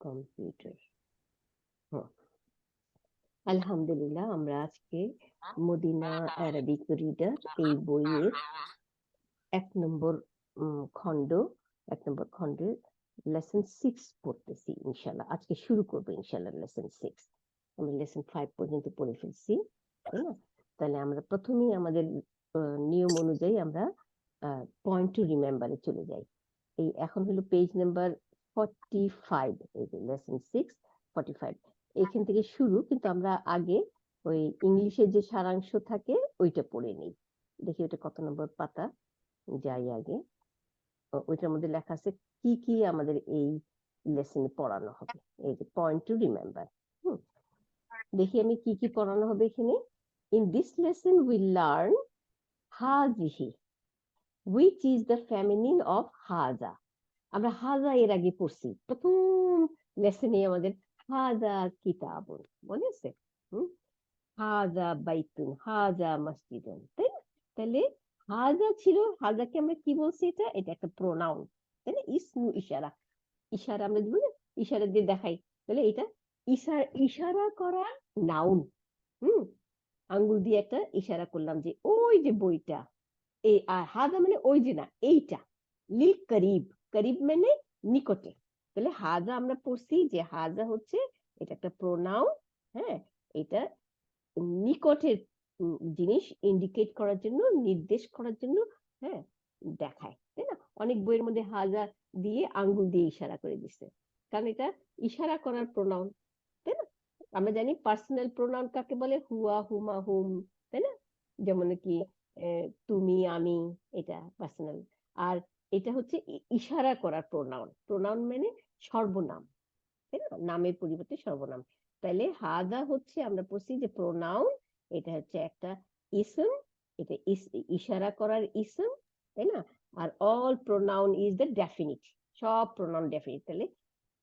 Computer. আলহামদুলিল্লাহ, আমরা আজকে মদিনা অ্যারাবিক রিডার এই বইয়ের 1 নম্বর খণ্ডের লেসন 6 পড়তেছি ইনশাল্লাহ। আজকে শুরু করবো ইনশাল্লাহ লেসন 6। আমরা লেসন 5 পর্যন্ত পড়ে ফেলছি, তাই না? তাহলে আমরা প্রথমেই আমাদের নিয়ম অনুযায়ী আমরা পয়েন্ট টু রিমেম্বারে চলে যাই। এই এখন হলো পেজ নাম্বার 45, এই যে লেসন 6 45 এখান থেকে শুরু, কিন্তু আমরা আগে ওই ইংলিশের যে সারাংশ থাকে ওইটা পড়ে নিই। দেখি ওটা কত নম্বর পাতা, যাই আগে। ওইটার মধ্যে লেখা আছে কি কি আমাদের এই লেসনে পড়ানো হবে। এই যে পয়েন্ট টু রিমেম্বার। দেখি আমি কি কি পড়ানো হবে এখানে। In this lesson we learn হাজিহি, which is the feminine of হাজা। আমরা হাজা এর আগে পড়ছি, প্রথম লেসনে আমাদের হাজা কিতাবুন মনে আছে। হাজা বাইতুন, হাজা মসজিদুন, তাই না? তাহলে হাজা ছিল, হাজাকে আমরা কি বলছি, এটা এটা একটা প্রোনাউন, তাই না? ইসমু ইশারা, ইশারা আমরা দিব না, ইশারা দিয়ে দেখাই, তাহলে এটা ইশারা করা নাউন। আঙ্গুল দিয়ে একটা ইশারা করলাম যে ওই যে বইটা, এই আর হাজা মানে ওই যে না, এইটা। লিল করিব, করিব মানে নিকটে। তাহলে হাজা আমরা পড়ছি যে হাজা হচ্ছে এটা একটা প্রোনাউন। হ্যাঁ, এটা নিকটের জিনিস ইন্ডিকেট করার জন্য, নির্দেশ করার জন্য, হ্যাঁ, দেখায়, তাই না? অনেক বইয়ের মধ্যে হাজা দিয়ে আঙ্গুল দিয়ে ইশারা করে দিচ্ছে, কারণ এটা ইশারা করার প্রোনাউন, তাই না? আমরা জানি পার্সোনাল প্রোনাউন কাকে বলে, হুয়া, হুমা, হুম, তাই না? যেমন কি তুমি, আমি, এটা পার্সোনাল। আর এটা হচ্ছে ইশারা করার প্রোনাউন। প্রোনাউন মানে সর্বনাম, তাই না? নামের পরিবর্তে সর্বনাম। তাহলে হাদা হচ্ছে আমরা পড়ছি যে প্রোনাউন, এটা হচ্ছে একটা ইসম, এটা ইশারা করার ইসম, তাই না? আর all pronoun is the definite, সব প্রোনাউন ডেফিনিট। তাহলে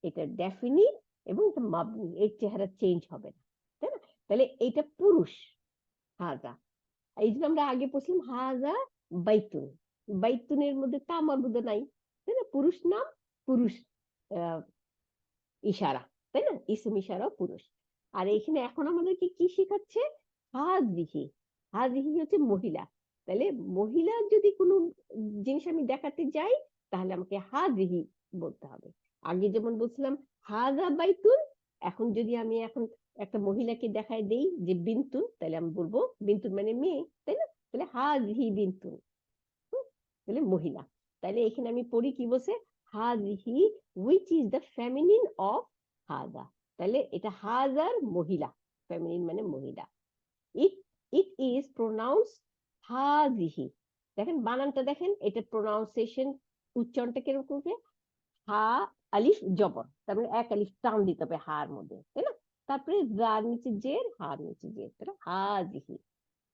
এটা ডেফিনিট এবং এটা মাবনি, এর চেহারা চেঞ্জ হবে না, তাই না? তাহলে এটা পুরুষ হাজা। এই জন্য আমরা আগে পড়ছিলাম হাজা বাইতুন, বাইতুনের মধ্যে তা মারবুদ নাই, তাই না? পুরুষ নাম, পুরুষ ইশারা, তাই না? ইসম ইশারা পুরুষ। আর এখানে এখন আমাদেরকে কি শেখাচ্ছে, হাজিহি। হাজিহি হচ্ছে মহিলা। তাহলে মহিলা যদি কোনো জিনিস আমি দেখাতে যাই, তাহলে আমাকে হাজিহি বলতে হবে। আগে যেমন বলছিলাম হাজা বাইতুন, এখন যদি আমি এখন একটা মহিলাকে দেখায় দেই যে বিন্তুন, তাহলে আমি বলবো বিন্তুন মানে মেয়ে, তাই না? তাহলে হাজিহি বিন্তুন, তাহলে মহিলা। তাহলে এখানে আমি পড়ি কি বলছে, হাজিহি which is the feminine of হাজা। তাহলে এটা হাজার মহিলা, ফেমিনিন মানে মহিলা। ইট ইট ইজ প্রোনাউন্স হাজিহি। দেখেন বানানটা দেখেন, এটা প্রোনাউন্সিয়েশন, উচ্চারণটা কিরকম হবে, হা আলিফ জবর, তারপরে এক আলিফ টান দিতে হবে হার মধ্যে, তাই না? তারপরে যার নিচে জের, হার নিচে জের, তাই না? হাজিহি।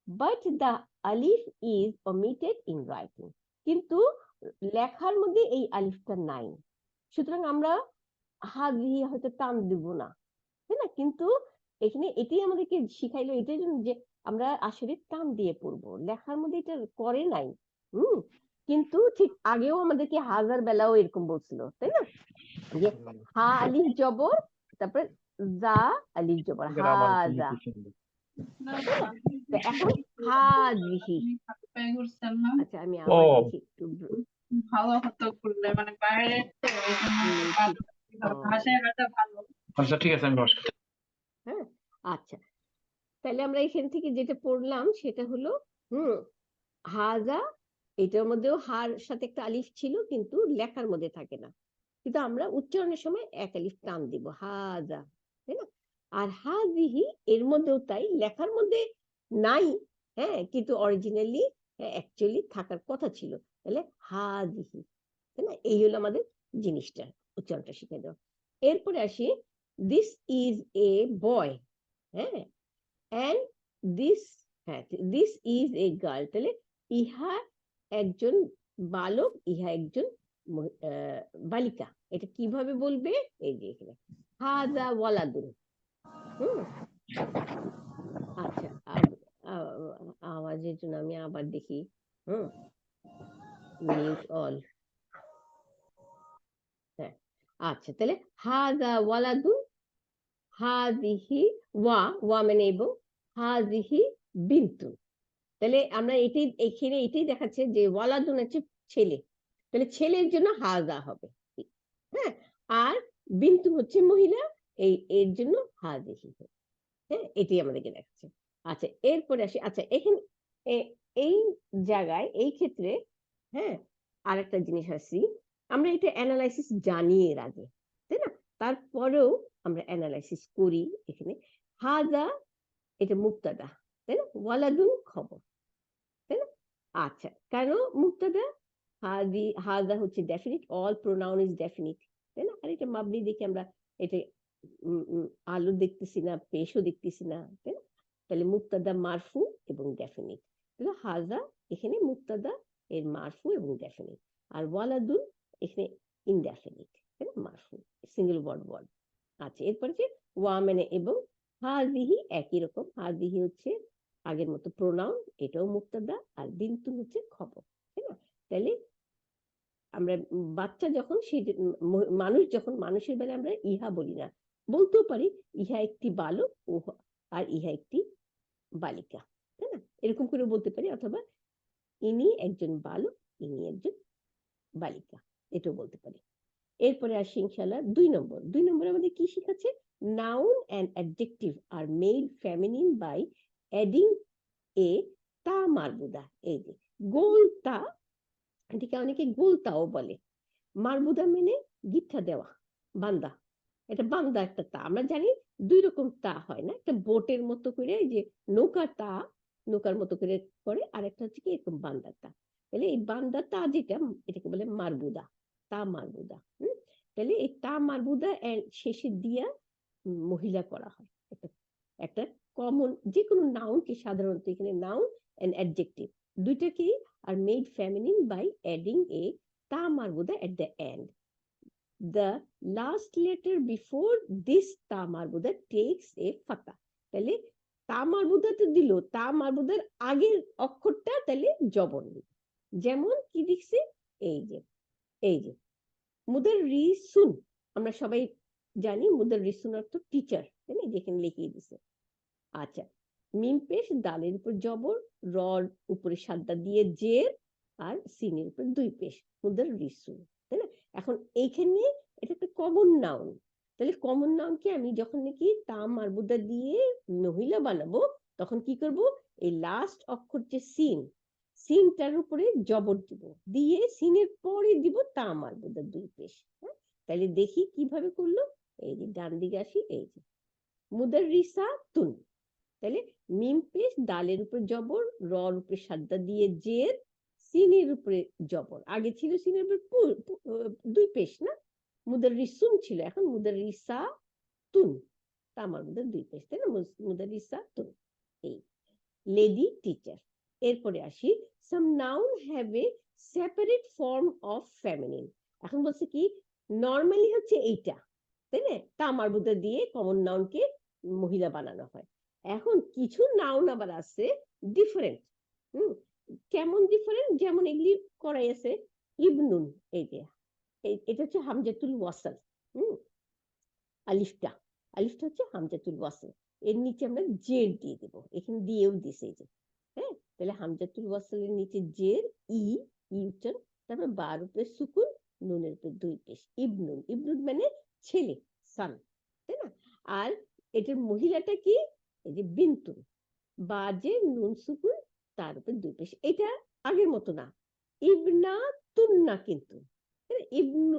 But the Alif is omitted in writing, কিন্তু লেখার মধ্যে এই আলিফটা নাই, সুতরাং আমরা হাজিহি হয়তো টান দিব না, তাই না? কিন্তু এখানে এটাই আমাদেরকে শিখাইলো, এটাই জন্য যে আমরা আসলে টান দিয়ে পড়বো, লেখার মধ্যে এটা করে নাই। কিন্তু ঠিক আগেও আমাদেরকে হাজার বেলাও এরকম বলছিল, তাই না? যে হা আলিফ জবর, তারপরে জা আলিফ জবর, হাজা। এখন হাজিহি। আচ্ছা আমি আবার দেখি একটু, ভালো হতো করলে, মানে বাইরে ভাষায় ভালো। আচ্ছা ঠিক আছে, আমি বসে। হ্যাঁ, আচ্ছা, তাহলে আমরা এখান থেকে যেটা পড়লাম সেটা হলো হাজা, এটার মধ্যেও হার সাথে একটা আলিফ ছিল, কিন্তু লেখার মধ্যে থাকে না, কিন্তু আমরা উচ্চারণের সময় এক আলিফ টান দিব, হাজা, তাই না? আর হাজিহি এর মধ্যেও তাই, লেখার মধ্যে নাই, হ্যাঁ, কিন্তু অরিজিনালি অ্যাকচুয়ালি থাকার কথা ছিল। তাহলে হাজিহি, তাই না? এই হলো আমাদের জিনিসটা, উচ্চারণটা শিখে দাও। এরপরে আসি, দিস ইজ এ বয়, হ্যাঁ, and this, হ্যাঁ, দিস ইজ এ গার্ল, তাহলে ইহা একজন বালক, ইহা একজন বালিকা। এটা কিভাবে বলবে, এই যে এখানে হাজা ওয়ালাদুন। আচ্ছা, আওয়াজের জন্য আমি আবার দেখি, মিউট অল। হ্যাঁ, আচ্ছা, তাহলে হাযা ওয়ালাদুন, হাযিহি ওয়া মানে এবং, হাযিহি বিনতুন। তাহলে আমরা এটাই দেখাচ্ছে যে ওয়ালাদুন হচ্ছে ছেলে, তাহলে ছেলের জন্য হাযা হবে, হ্যাঁ। আর বিনতুন হচ্ছে মহিলা, এর জন্য হাযিহি, হ্যাঁ, এটাই আমাদেরকে দেখাচ্ছে। আচ্ছা, এরপরে আসি। আচ্ছা, এখানে এই জায়গায় এই ক্ষেত্রে, হ্যাঁ, আরেকটা জিনিস আসি, আমরা এটা অ্যানালাইসিস জানি এর আগে, তাই না? তারপরেও আমরা অ্যানালাইসিস করি এখানে। হাযা এটা মুবতাদা, তাই না? ওয়ালাদুন খবর, তাই না? আচ্ছা, কেন মুবতাদা? হাযা হচ্ছে definite, all pronoun is definite, তাই না? আর এটা মাবনি দেখে আমরা এটা আলো দেখতেছি না, পেশও দেখতেছি না, তাই না? তাহলে মুবতাদা মারফু এবং ডেফিনিট, তাহলে হাযা এখানে মুবতাদা, এর মারফু এবং ডেফিনিট। আর ওয়ালাদুন এখানে ইনডেফিনিট, তাই না? মারফু, সিঙ্গেল ওয়ার্ড। আচ্ছা, এরপরে যে ওয়া মানে এবং, হাযিহি একই রকম, হাযিহি হচ্ছে আগের মতো প্রোনাউন, এটাও মুবতাদা, আর বিনতুন হচ্ছে খবর, তাই না? তাহলে আমরা বাচ্চা যখন মানুষ যখন, মানুষের বেলায় আমরা ইহা বলি না, বলতেও পারি ইহা একটি বালক আর ইহা একটি বালিকা, তাই না? এরকম করে বলতে পারি, অথবা ইনি একজন বালক, ইনি একজন বালিকা, এটাও বলতে পারি। এরপরে আসি ইনশাআল্লাহ 2 নম্বর। 2 নম্বর আমাদের কি শিখাচ্ছে? Noun and adjective are made feminine by adding a তা মারবুদা। এই যে গোল তা, এটাকে অনেকে গোল তাও বলে। মারবুদা মানে গিঠা দেওয়া, বান্দা, এটা বান্দা একটা তা। আমরা জানি 2 রকম তা হয় না, একটা বোটের মতো করে, এই যে নৌকা তা, নৌকার মতো করে করে, আর একটা হচ্ছে কি এরকম বান্দা তা। তাহলে এই বান্দা তা যেটা, এটাকে বলে মারবুদা, তা মারবুদা। তাহলে এই তা মারবুদা শেষে দিয়া মহিলা করা হয়। একটা একটা কমন যে কোনো নাউনকে, সাধারণত এখানে নাউন এন্ড অ্যাডজেক্টিভ দুইটাকেই are made feminine by adding a তা মারবুদা at the end. The last letter before this তা মারবুদা takes a ফাতা। তাহলে তা মারবুদা তো দিল, তা মারবুদার আগের অক্ষরটা তাহলে জবর নিবে। যেমন কি লিখছে, এই যে মুদাররিসুন, আমরা সবাই জানি মুদাররিসুন অর্থ টিচার, তাই না? যেখানে লিখিয়ে দিছে। আচ্ছা, মিম পেশ দালের উপর জবর, রর উপরে সাদ্দা দিয়ে জের, আর সিনের উপর 2 পেশ, মুদাররিসুন, তাই না? এখন এইখানে এটা একটা কমন নাউন, তাহলে কমন নাউনকে আমি যখন নাকি তা মারবুদা দিয়ে মহিলা বানাবো, তখন কি করব? এই লাস্ট অক্ষর যে সিনটার উপরে জবর দিব, দিয়ে সিনের পরে দিব তা মারবুদা 2 পেশ, হ্যাঁ? তাহলে দেখি কিভাবে করলো। এই যে ডান দিকে আসি, এই যে মুদাররিসাতুন, তাহলে মিম পেশ দালের উপর জবর, রর উপরে সাদ্দা দিয়ে জের, সিনের উপরে জবর, আগে ছিল সিনের উপরে 2 পেশ না, মুদাররিসুন ছিল, এখন মুদাররিসাতুন, তামার মধ্যে 2 পেশ, তাই না? মুদাররিসাতুন, এই লেডি টিচার। এরপরে আসি, some noun have a separate form of feminine. এখন বলছে কি, নরমালি হচ্ছে এইটা, তাই না? তামার মধ্যে দিয়ে কমন নাউনকে মহিলা বানানো হয়। এখন কিছু নাউন আবার আছে ডিফারেন্ট। কেমন ডিফারেন্ট? যেমন এগুলি করাই আছে ইবনুন, এই যে এটা হচ্ছে হামজাতুল ওয়াসাল। আলিফটা আলিফটা হচ্ছে হামজাতুল ওয়াসাল, এর নিচে আমরা জের দিয়ে দেবো, এখানে দিয়েও দিছে, এই যে, হ্যাঁ। তাহলে হামজাতুল ওয়াসালের নিচে জের, উচ্চারণ, তারপর বার উপরে সুকুন, নুনের উপরে 2 পেশ, ইবনুন। ইবনুন মানে ছেলে, সান, তাই না? আর এটার মহিলাটা কি? এই যে বিন্তুন, বা যে নুন সুকুন, তার উপর 2 পেশ। এটা আগের মতো না, ইবনা তুন্না, কিন্তু ইবনু,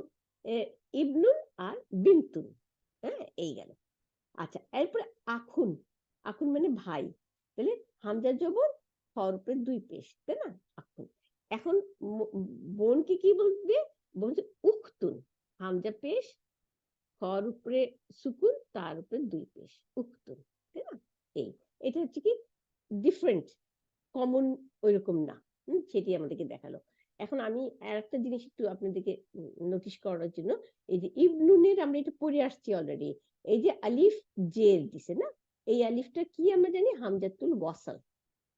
ইবনুন আর বিন্তুন, হ্যাঁ, এই গেল। আচ্ছা, এরপরে আখুন। আখুন মানে ভাই, তাহলে হামজা জবর, হর উপরে 2 পেশ, তাই না? আখুন। এখন বোনকে কি বলবে? বলছে উখতুন, হামজা পেশ, হর উপরে সুকুন, তার উপরে 2 পেশ, উখতুন, তাই না? এই এটা হচ্ছে কি ডিফারেন্ট, কমন ওইরকম না, সেটি আমাদেরকে দেখালো। এখন আমি আরেকটা জিনিস একটু আপনাদেরকে নোটিশ করার জন্য, এই যে ইবনুনের আমরা এটা পড়ে আসছি অলরেডি, এই যে আলিফ জের দিছে না, এই আলিফটা কি আমরা জানি? হামজাতুল ওয়াসাল,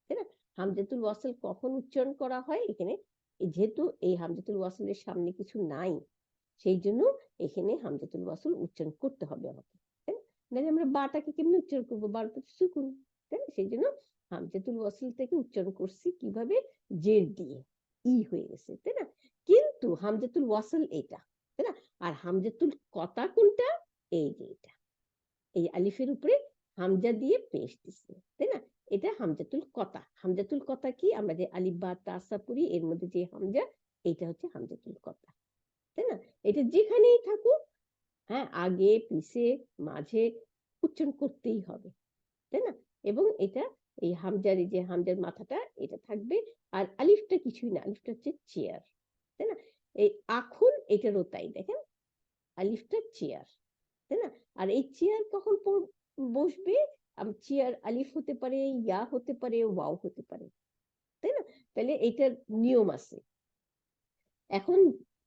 তাই না? হামজাতুল ওয়াসাল কখন উচ্চারণ করা হয়? এখানে যেহেতু এই হামজাতুল ওয়াসালের সামনে কিছু নাই, সেই জন্য এখানে হামজাতুল ওয়াসল উচ্চারণ করতে হবে আমাকে, তাই না? নাহলে আমরা বাটাকে কেমনে উচ্চারণ করবো, বার তো সুকুন, তাই না? সেই জন্য হামজাতুল ওয়াসল থেকে উচ্চারণ করছি কিভাবে, জের দিয়ে, ই হয়ে গেছে, তাই না? কিন্তু হামজাতুল ওয়াসল এটা, তাই না? আর হামজাতুল কতা কোনটা, এই যে এটা, এই আলিফের উপরে হামজা দিয়ে পেশ দিছে, তাই না? এটা হামজাতুল কতা। হামজাতুল কতা কি, আমরা যে আলিফ বা তাসা পড়ি এর মধ্যে যে হামজা, এটা হচ্ছে হামজাতুল কতা, তাই না? এটা যেখানেই থাকুক, হ্যাঁ, আগে পিছে মাঝে উচ্চারণ করতেই হবে, তাই না? এবং এটা এই হামজার, এই যে হামজার মাথাটা এটা থাকবে, আর আলিফটা কিছুই না, আলিফটা হচ্ছে চেয়ার, তাই না? এই আখুন এটারও তাই, দেখেন আলিফটা চেয়ার, তাই না? আর এই চেয়ার কখন বসবে, চেয়ার আলিফ হতে পারে, ইয়া হতে পারে, ওয়াও হতে পারে, তাই না? তাহলে এটার নিয়ম আছে। এখন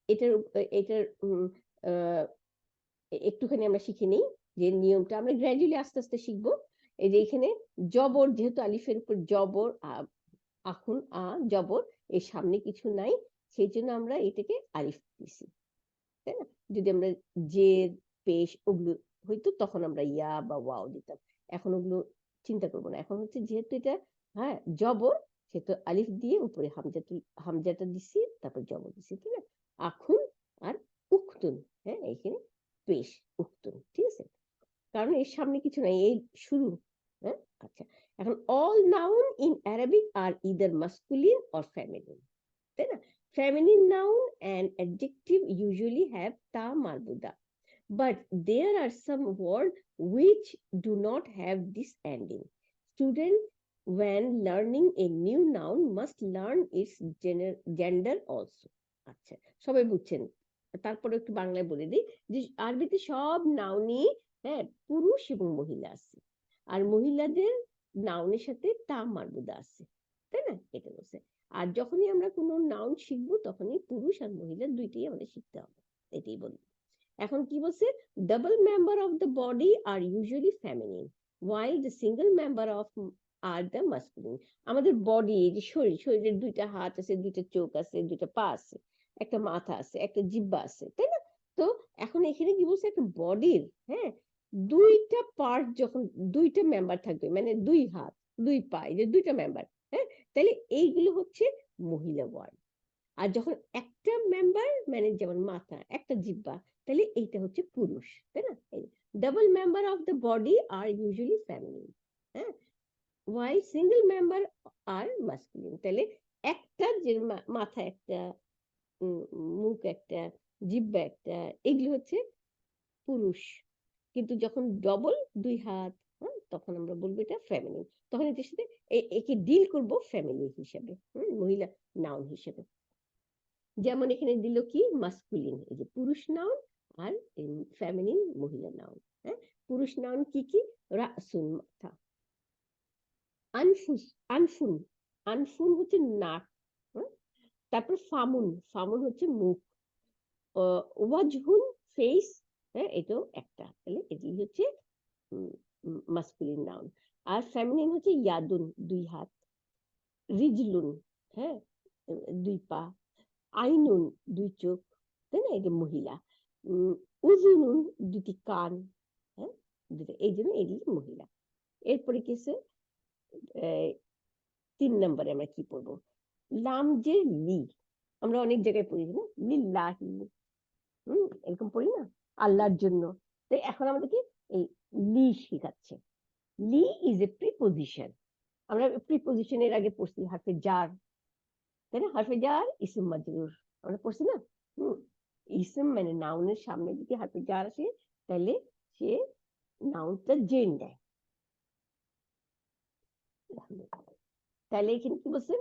এটার এটার একটুখানি আমরা শিখে নিই যে নিয়মটা, আমরা গ্র্যাজুয়ালি আস্তে আস্তে শিখবো। এই যে এখানে জবর, যেহেতু আলিফের উপর জবর, আখুন আ জবর, এর সামনে কিছু নাই, সেই জন্য আমরা এটাকে আলিফ দিছি, তাই না? যদি আমরা জের পেশ ওগুলো হইতো তখন আমরা ইয়া বা ওয়াও দিতাম, এখন ওগুলো চিন্তা করবো না। এখন হচ্ছে যেহেতু এটা, হ্যাঁ, জবর, সেহেতু আলিফ দিয়ে উপরে হামজাটা দিছি, তারপর জবর দিছি, ঠিক আছে? আখুন আর উখতুন, হ্যাঁ, এখানে পেশ উখতুন, ঠিক আছে? কারণ এর সামনে কিছু নাই, এই শুরু, হ্যাঁ। আচ্ছা, এখন all noun in Arabic are either masculine or feminine, তাই না? Feminine noun and adjective usually have ta marbuda, but there are some words which do not have this ending. Students, when learning a new noun, must learn its gender also. আচ্ছা, সবাই বুঝছেন? তারপরে একটু বাংলায় বলে দিই যে আরবিতে সব নাউনই, হ্যাঁ, পুরুষ এবং মহিলা আছে, আর মহিলাদের নাউনের সাথে তা মারবুদা আছে, তাই না? এটা বলছে। আর যখনই আমরা কোনো নাউন শিখবো তখনই পুরুষ আর মহিলা দুইটাই আমাদের শিখতে হবে, এটাই বলি। এখন কি বলছে, double member of the body are usually feminine, while the single member of are the masculine. আমাদের বডি, এই যে শরীর, শরীরের দুইটা হাত আছে, দুইটা চোখ আছে, দুইটা পা আছে, একটা মাথা আছে, একটা জিহ্বা আছে, তাই না? তো এখন এখানে কি বলছে, একটা বডির, হ্যাঁ, দুইটা পার্ট যখন, দুইটা মেম্বার থাকবে, মানে দুই হাত দুই পা, এই যে দুইটা মেম্বার, হ্যাঁ, তাহলে এইগুলো হচ্ছে মহিলা ওয়ার্ড। আর যখন একটা মেম্বার, মানে যেমন মাথা, একটা জিহ্বা, তাহলে এইটা হচ্ছে পুরুষ, তাই না? Double member of the body are usually feminine, হ্যাঁ, while single member are masculine. তাহলে একটা যে মাথা একটা, মুখ একটা, জিহ্বা একটা, এগুলো হচ্ছে পুরুষ। কিন্তু যখন ডবল, দুই হাত, হ্যাঁ, তখন আমরা বলবো এটা ফেমিনিন। তখন এটার সাথে একে ডিল করবো ফ্যামিলি হিসাবে, মহিলা নাউন হিসেবে। যেমন এখানে দিল কি, মাস্কুলিন, এই যে পুরুষ নাউন, আর ফেমিনিন মহিলা নাউন, হ্যাঁ। পুরুষ নাউন কি কি, রাসুন মাথা, আনফুস আনফুন, আনফুন হচ্ছে নাক, তারপর ফামুন, ফামুন হচ্ছে মুখ, ওয়াজহুন ফেস, হ্যাঁ, এটাও একটা, তাহলে এটি হচ্ছে মাস্কুলিন নাউন। আর ফেমিনিন হচ্ছে ইয়াদুন, দুই হাত, রিজলুন, হ্যাঁ, দুই পা, আইনুন, দুই চোখ, তাই না? এটা মহিলা। উজুনুন, দুটি কান, হ্যাঁ, দুটো, এই জন্য এগুলি মহিলা। এরপরে কিছু 3 নম্বরে আমরা কি পড়বো, লাম যে লি, আমরা অনেক জায়গায় পড়ি না, লিল্লাহি, এরকম পড়ি না, আল্লাহর জন্য। তাই এখন আমাদেরকে এই লি শিখাচ্ছে। লি ইজ এ প্রিপোজিশন, আমরা প্রিপোজিশনের আগে পড়ছি হারফে জার, তাই না? হারফে জার ইসম মাজরুর আমরা পড়ছি না। ইসম মানে নাউনের সামনে যদি হারফে জার আসে, তাহলে সে নাউনটা জেন দেয়। তাহলে এখানে কি বলছেন,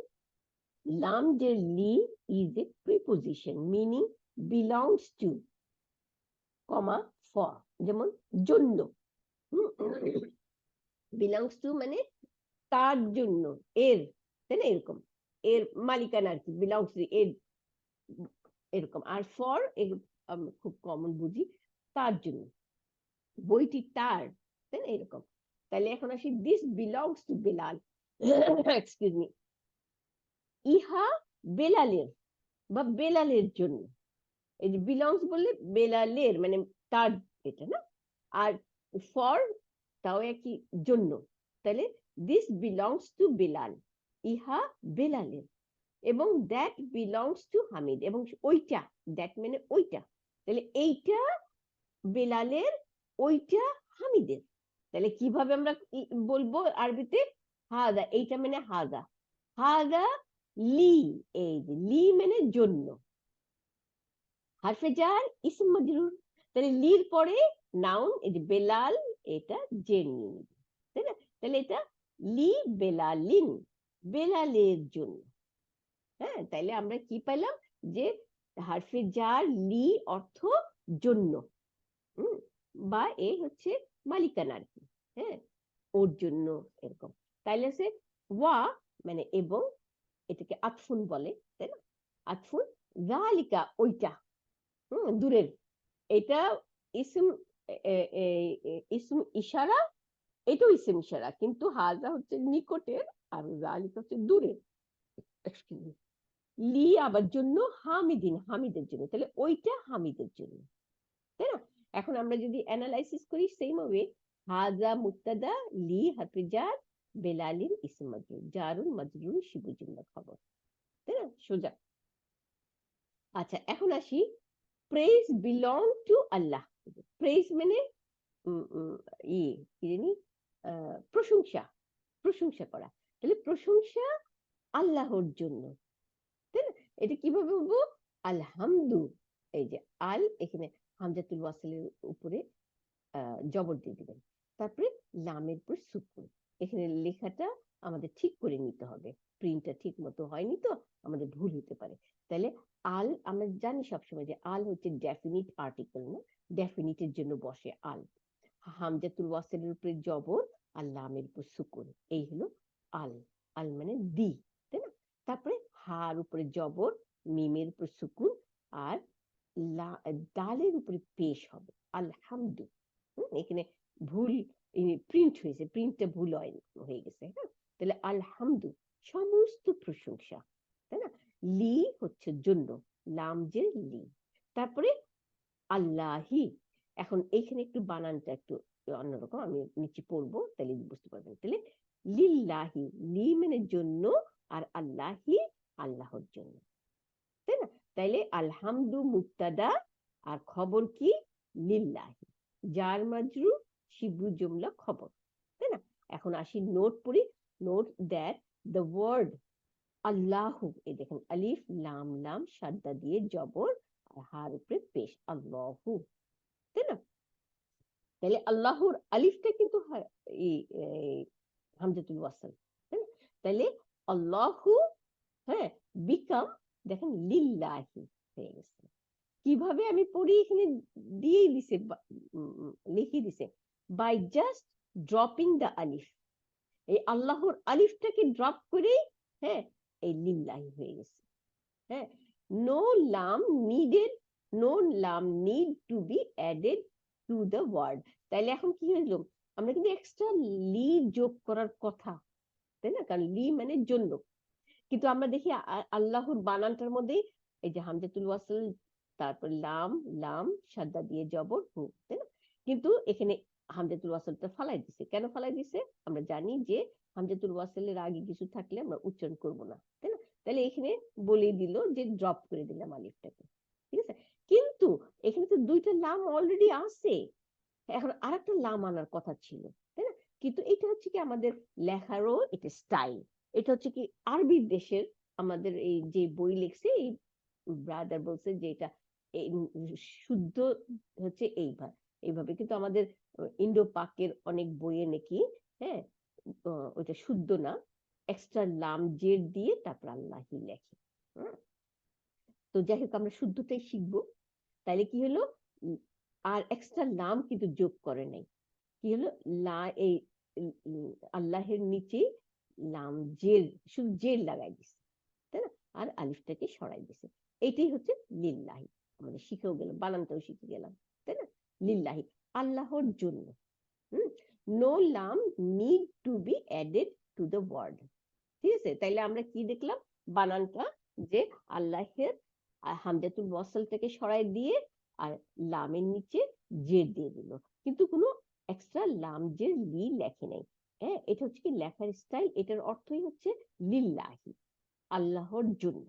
লাম যে লি is a preposition meaning belongs to, comma for, যেমন জন্য, বিলংস টু মানে তার জন্য, এর, তাই না? এরকম এর মালিকানা আর কি, বিলংস টু এর, এরকম। আর ফর খুব কমন বুঝি, তার জন্য, বইটি তার, তাই না? এরকম। তাহলে এখন আসি, this belongs to Belal, excuse me, ইহা বেলালের বা বেলালের জন্য, এই যে বিলংস বললে বেলালের মানে তার, এটা না। আর ফর তাও একই, জন্য। তাহলে দিস বিলংস টু বেলাল, ইহা বেলালের। এবং দ্যাট বিলংস টু হামিদ, এবং ওইটা, দ্যাট মানে ওইটা, তাহলে এইটা বেলালের, ওইটা হামিদের। তাহলে কিভাবে আমরা বলবো আরবিতে? হাদা, এইটা মানে হাদা, হাদা লি, এই যে লি মানে জন্য, হারফে জার ইসম মাজরুর, তাহলে লির পরে নাউন, এই যে বেলাল, এটা জের নিয়ে নিবে, তাই না? তাহলে এটা লি বেলালিন, বেলালের জন্য। হ্যাঁ, তাইলে আমরা কি পেলাম? যে হারফে জার লি অর্থ জন্য, বা এ হচ্ছে মালিকানা আর কি, হ্যাঁ, ওর জন্য, এরকম। তাইলে সে ওয়া মানে এবং, এটাকে আতফুন বলে, তাই না? আতফুন, যালিকা ওইটা, দূরের, এটা ইসম, ইসম ইশারা, এটাও ইসম ইশারা, কিন্তু হাজা হচ্ছে নিকটের আর যালিকা হচ্ছে দূরের। লি আবার জন্য, হামিদিন হামিদের জন্য, তাহলে ওইটা হামিদের জন্য, তাই না? এখন আমরা যদি অ্যানালাইসিস করি সেম ওয়ে, হাজা মুবতাদা, লি হারফে জার, বেলালিন ইসম মাজরুর, জারুন মাজরুর শিবু জুমলা খবর, তাই না? সোজা। আচ্ছা, এখন আসি, praise belong to Allah. Praise মানে কি জানি, প্রশংসা, প্রশংসা করা। তাহলে প্রশংসা আল্লাহর জন্য, তাই না? এটা কিভাবে বলবো? আলহামদু, এই যে আল, এখানে হামজাতুল ওয়াসলের উপরে জবর দিয়ে দিবেন, তারপরে লামের পর সুকুন। এখানে লেখাটা আমাদের ঠিক করে নিতে হবে, প্রিন্টটা ঠিক মতো হয়নি তো আমাদের ভুল হতে পারে। তাহলে আল, আমরা জানি সবসময় যে আল হচ্ছে ডেফিনিট আর্টিকেল, না, ডেফিনিটের জন্য বসে আল। হামজাতুল ওয়াসলের উপরে জবর আর লামের উপর সুকুন, এই হলো আল। আল মানে দি, তাই না? তারপরে হার উপরে জবর, মিমের উপর সুকুন, আর দালের উপরে পেশ হবে আলহামদু। এখানে ভুল প্রিন্ট হয়েছে, প্রিন্টটা ভুল হয়ে গেছে, হ্যাঁ। তাহলে আলহামদু সমস্ত প্রশংসা, তাই না? লি হচ্ছে জন্য, লাম যে লি, তারপরে আল্লাহি। এখন এইখানে একটু বানানটা একটু অন্যরকম, আমি নিচে পড়বো তাহলে বুঝতে পারবেন। তাহলে লিল্লাহি, লি মানে জন্য, আর আল্লাহি আল্লাহর জন্য, তাই না? তাইলে আলহামদু মুবতাদা, আর খবর কি? লিল্লাহি, জার মাজরুর শিবু জুমলা খবর, তাই না? এখন আসি নোট পড়ি। নোট দ্যাট দ্য ওয়ার্ড আল্লাহু, এই দেখেন আলিফ লাম, লাম সাদ্দা দিয়ে জবর, আর হার উপরে পেশ আল্লাহু, তাই না? তাহলে আল্লাহর আলিফটা কিন্তু হামজাতুল ওয়াসল, তাই না? তাহলে আল্লাহু, হ্যাঁ, বিকাম, দেখেন লিল্লাহি হয়ে গেছে। কিভাবে আমি পড়ি, এখানে দিয়েই দিছে, লিখে দিছে, বাই জাস্ট ড্রপিং দ্য আলিফ, এই আল্লাহর আলিফটাকে ড্রপ করেই, হ্যাঁ, এই লিল্লাহি হয়ে গেছে, হ্যাঁ। নো লাম নিডেড, নো লাম need to be added to the word. তাইলে এখন কি হইলো, আমরা কিন্তু এক্সট্রা লি যোগ করার কথা, তাই না? কারণ লি মানে জন্য, কিন্তু আমরা দেখি আল্লাহর বানানটার মধ্যে এই যে হামজাতুল ওয়াসল, তারপর লাম, লাম সাদ্দা দিয়ে জবর হু, তাই না? কিন্তু এখানে হামজাতুল ওয়াসলটা ফালাই দিছে, কেন ফালাই দিছে? আমরা জানি যে হামজাতুল ওয়াসলের আগে কিছু থাকলে আমরা উচ্চারণ করব না, তাই না? তাহলে এখানে বলে দিল যে ড্রপ করে দিলাম আলিফটাকে, ঠিক আছে। কিন্তু এখানে তো দুইটা লাম অলরেডি আছে, এখন আরেকটা লাম আনার কথা ছিল, তাই না? কিন্তু এটা হচ্ছে কি আমাদের লেখারও এটা স্টাইল, এটা হচ্ছে কি আরবির দেশের, আমাদের এই যে বই লিখছে এই ব্রাদার বলছে যে এটা শুদ্ধ হচ্ছে এইভাবে, এইভাবে, কিন্তু আমাদের ইন্ডো পাকের অনেক বইয়ে নাকি, হ্যাঁ, ওইটা শুদ্ধ না, এক্সট্রা লাম জের দিয়ে তারপর আল্লাহি লেখে। তো যাই হোক, আমরা শুদ্ধটাই শিখবো। তাইলে কি হলো, আর এক্সট্রা নাম কিন্তু যোগ করে নাই, কি হলো, এই আল্লাহের নিচে লাম জের, শুধু জের লাগাই দিছে, তাই না? আর আলিফটাকে সরাই দিছে, এইটাই হচ্ছে লিল্লাহি। আমাদের শিখেও গেলাম, বানানটাও শিখে গেলাম, তাই না? লিল্লাহি আল্লাহর জন্য। নো লাম need to be added to the word, ঠিক আছে। তাইলে আমরা কি দেখলাম, বানানটা যে আল্লাহের আর হামজাতুল ওয়াসলটাকে সরাই দিয়ে আর লামের নিচে জের দিয়ে দিল, কিন্তু কোনো এক্সট্রা লাম জের লি লেখে নাই। হ্যাঁ, এটা হচ্ছে কি লেখার স্টাইল, এটার অর্থই হচ্ছে লিল্লাহি, আল্লাহর জন্য।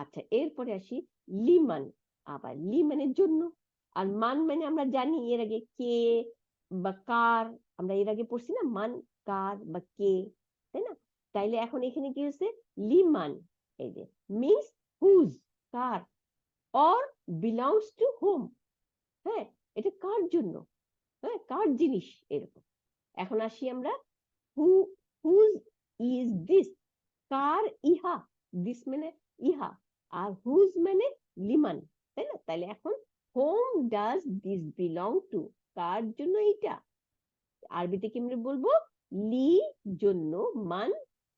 আচ্ছা, এরপরে আসি লিমান। আবার লি মানে জন্য, আর মান মানে আমরা জানি এর আগে কে বা কার, আমরা এর আগে পড়ছি না মান কার বা কে, তাই না? তাইলে এখন এখানে কি হচ্ছে লিমান, এই যে মিনস হুজ, কার, অর বিলংস টু হোম। হ্যাঁ, এটা কার জন্য, হ্যাঁ কার জিনিস, এরকম। এখন আসি আমরা হু, হুজ ইজ দিস, কার ইহা, দিস মানে ইহা, আর হুজ মানে লিমান, তাই না? তাহলে এখন whom does this belong to, কার জন্য এটা, আরবিতে কি আমরা বলবো লি জন্য, মান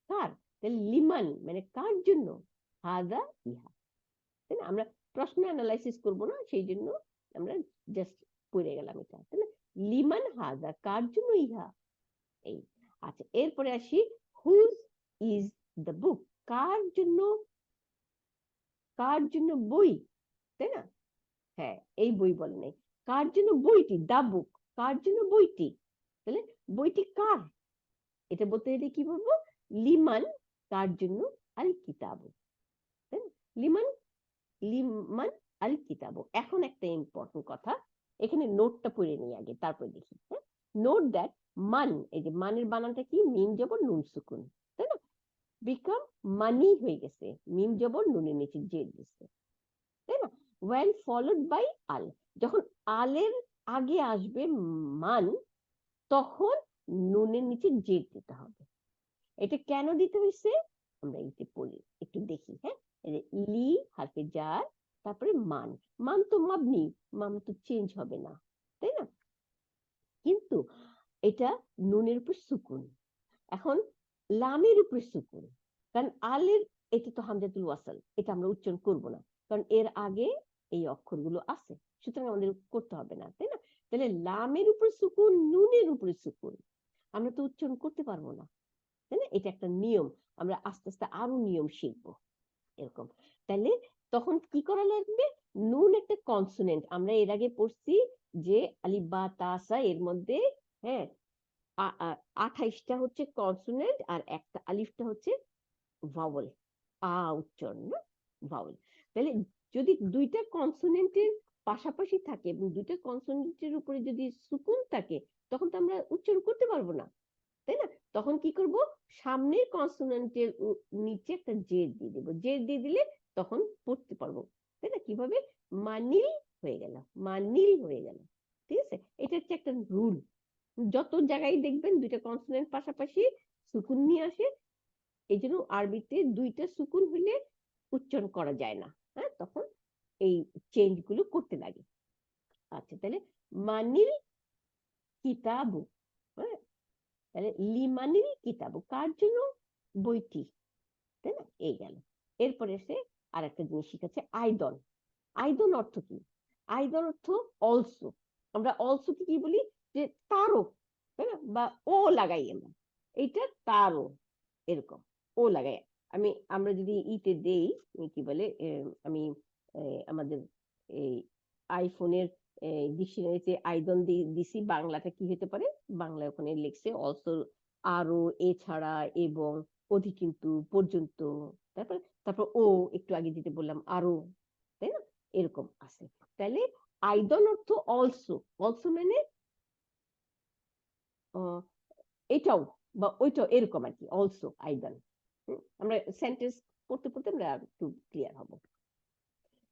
কার, তাহলে লিমান মানে কার জন্য, হাদা ইহা, তাই না? আমরা প্রশ্ন অ্যানালাইসিস করব না, সেই জন্য আমরা জাস্ট পড়ে গেলাম এটা, তাই না? লিমান হাদা, কার জন্য ইহা, এই। আচ্ছা, এরপরে আসি হুজ ইজ দ্য বুক, কার জন্য, কার জন্য বই, তাই না? হ্যাঁ, এই বই বলে নাই, কার জন্য বইটি, দা বুক, কার জন্য বইটি, তাহলে বইটি কার, এটা বলতে গেলে কি বলবো লিমান, কার জন্য, আল কিতাবু, তাই না? লিমান, লিমান আল কিতাবু। এখন একটা ইম্পর্টেন্ট কথা, এখানে নোটটা পড়ে নিই আগে, তারপর দেখি। হ্যাঁ, নোট দ্যাট মান, এই যে মানের বানানটা কি, মিম জবর নুন সুকুন, তাই না? বিকাম মানি হয়ে গেছে, মিম জবর নুনের নিচে জের দিচ্ছে, তাই না? ওয়েল ফলোড বাই আল, যখন আলের আগে আসবে মান, তখন নুনের নিচে জের দিতে হবে। এটা কেন দিতে হয়েছে আমরা এইটা পড়ি, একটু দেখি। হ্যাঁ, লি হারফে জার, তারপরে মান, মান তো মাবনি, মান তো চেঞ্জ হবে না, তাই না? কিন্তু এটা নুনের উপর সুকুন, এখন লামের উপর সুকুন, কারণ আলের, এটা তো হামজাতুল ওয়াসাল, এটা আমরা উচ্চারণ করব না, কারণ এর আগে এই অক্ষরগুলো আছে, সুতরাং আমাদের করতে হবে না, তাই না? তাহলে লামের উপর সুকুন, নুনের উপরে সুকুন, আমরা তো উচ্চারণ করতে পারবো না, তাই না? এটা একটা নিয়ম, আমরা আস্তে আস্তে আরো নিয়ম শিখবো, এরকম। তাহলে তখন কি করা লাগবে, নুন একটা কনসোনেন্ট, আমরা এর আগে পড়ছি যে আলিফ বা তাসা, এর মধ্যে হ্যাঁ 28টা হচ্ছে কনসোনেন্ট, আর একটা আলিফটা হচ্ছে ভাওয়েল, উচ্চারণ না, ভাওয়েল। তাহলে যদি দুইটা কনসোনেন্টের পাশাপাশি থাকে এবং দুইটা কনসোনেন্টের উপরে যদি সুকুন থাকে, তখন তো আমরা উচ্চারণ করতে পারবো না, তাই না? তখন কি করব, সামনের কনসোনেন্টের নিচে একটা জের দিয়ে দেবো, জের দিয়ে দিলে তখন পড়তে পারবো, তাই না? কিভাবে, মানিল হয়ে গেল, মানিল হয়ে গেল, ঠিক আছে? এটা হচ্ছে একটা রুল, যত জায়গায় দেখবেন দুইটা কনসোনেন্ট পাশাপাশি সুকুন নিয়ে আসে, এই জন্য আরবিতে দুইটা সুকুন হইলে উচ্চারণ করা যায় না, হ্যাঁ, তখন এই চেঞ্জ গুলো করতে লাগে। আচ্ছা, তাহলে মানিল কিতাবু, হ্যাঁ, তাহলে লিমানিল কিতাবু, কার জন্য, বইটি, তাই না? এই গেল। এরপরে এসে আর একটা জিনিস শিখেছে আইদন। আইদন অর্থ কি, আইদন অর্থ অলসো, আমরা অলসো কি বলি, যে তারও, তাই না? বা ও লাগাই আমরা, এইটা তারও, এরকম ও লাগাই। আমরা যদি ইতে দেই, কি বলে, আমি আমাদের এই আইফোনের ডিকশনারিতে আইদন দিছি, বাংলাটা কি হতে পারে, বাংলা ওখানে লিখছে অলসো, আরো, এছাড়া, এবং, অধিক কিন্তু, পর্যন্ত, তারপর তারপর ও, একটু আগে যেটা বললাম আরো, তাই না? এরকম আছে। তাহলে আইদন অর্থ অলসো, অলসো মানে এটাও বা ওইটাও, এরকম আর কি, অলসো আইদন। আমরা সেন্টেন্স পড়তে পড়তে আমরা একটু ক্লিয়ার হব।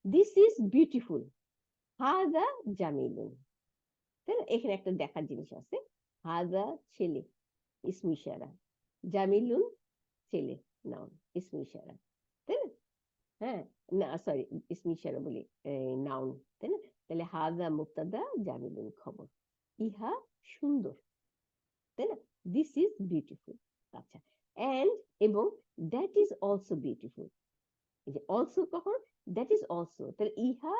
দিস ইজ বিউটিফুল, হাদা জামিলুন, তাই না? এখানে একটা দেখার জিনিস আছে, হাদা ছেলে, ইসমে ইশারা, জামিলুন ছেলে, নাউন, ইসমে ইশারা, তাই না? হ্যাঁ, না সরি, ইসমে ইশারা বলি, নাউন, তাই না? তাহলে হাদা মুবতাদা, জামিলুন খবর, ইহা সুন্দর, তাই না? This is beautiful. আচ্ছা, এন্ড, এবং, দ্যাট ইজ অলসো বিউটিফুল, এই যে অলসো কখন, দ্যাট ইজ অলসো, তাহলে ইহা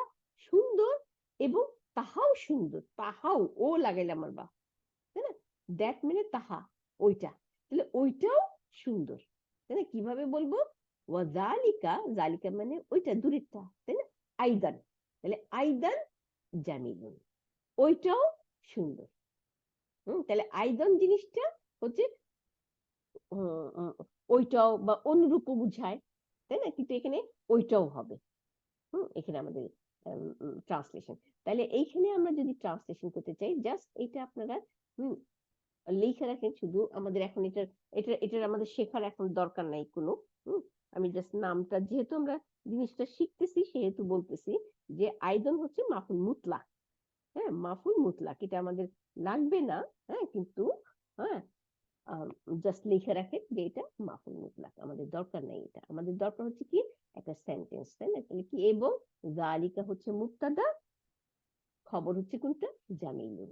সুন্দর এবং তাহাও সুন্দর, তাহাও ও লাগাইলাম আমার বা, তাই না? দ্যাট মানে তাহা, ওইটা, তাহলে ওইটাও সুন্দর, তাই না? কিভাবে বলবো, ওয়াজালিকা, জালিকা মানে ওইটা দূরেরটা, তাই না? আইদান, তাহলে আইদান জামিলুন, ওইটাও সুন্দর। তাহলে আইদান জিনিসটা হচ্ছে ওইটাও বা অনুরূপ বুঝায়, তাই না? কিন্তু এখানে ওইটাও হবে। এখানে আমাদের ট্রান্সলেশন। তাহলে এইখানে আমরা যদি ট্রান্সলেশন করতে চাই, জাস্ট এটা আপনারা লিখে রাখেন। শুধু আমাদের এখন এটার আমাদের শেখার এখন দরকার নাই কোনো। আমি জাস্ট নামটা, যেহেতু আমরা জিনিসটা শিখতেছি সেহেতু বলতেছি যে আইদন হচ্ছে মাফুল মুতলাক। হ্যাঁ, মাফুল মুতলাক, এটা আমাদের লাগবে না। হ্যাঁ, কিন্তু হ্যাঁ জাস্ট লিখে রাখেন যে এটা মাফুল মুতলাক, আমাদের দরকার নাই। এটা আমাদের দরকার হচ্ছে কি একটা সেন্টেন্স, তাই না? তাহলে কি, এবং জালিকা হচ্ছে মুবতাদা, খবর হচ্ছে কোনটা, জামিলুন,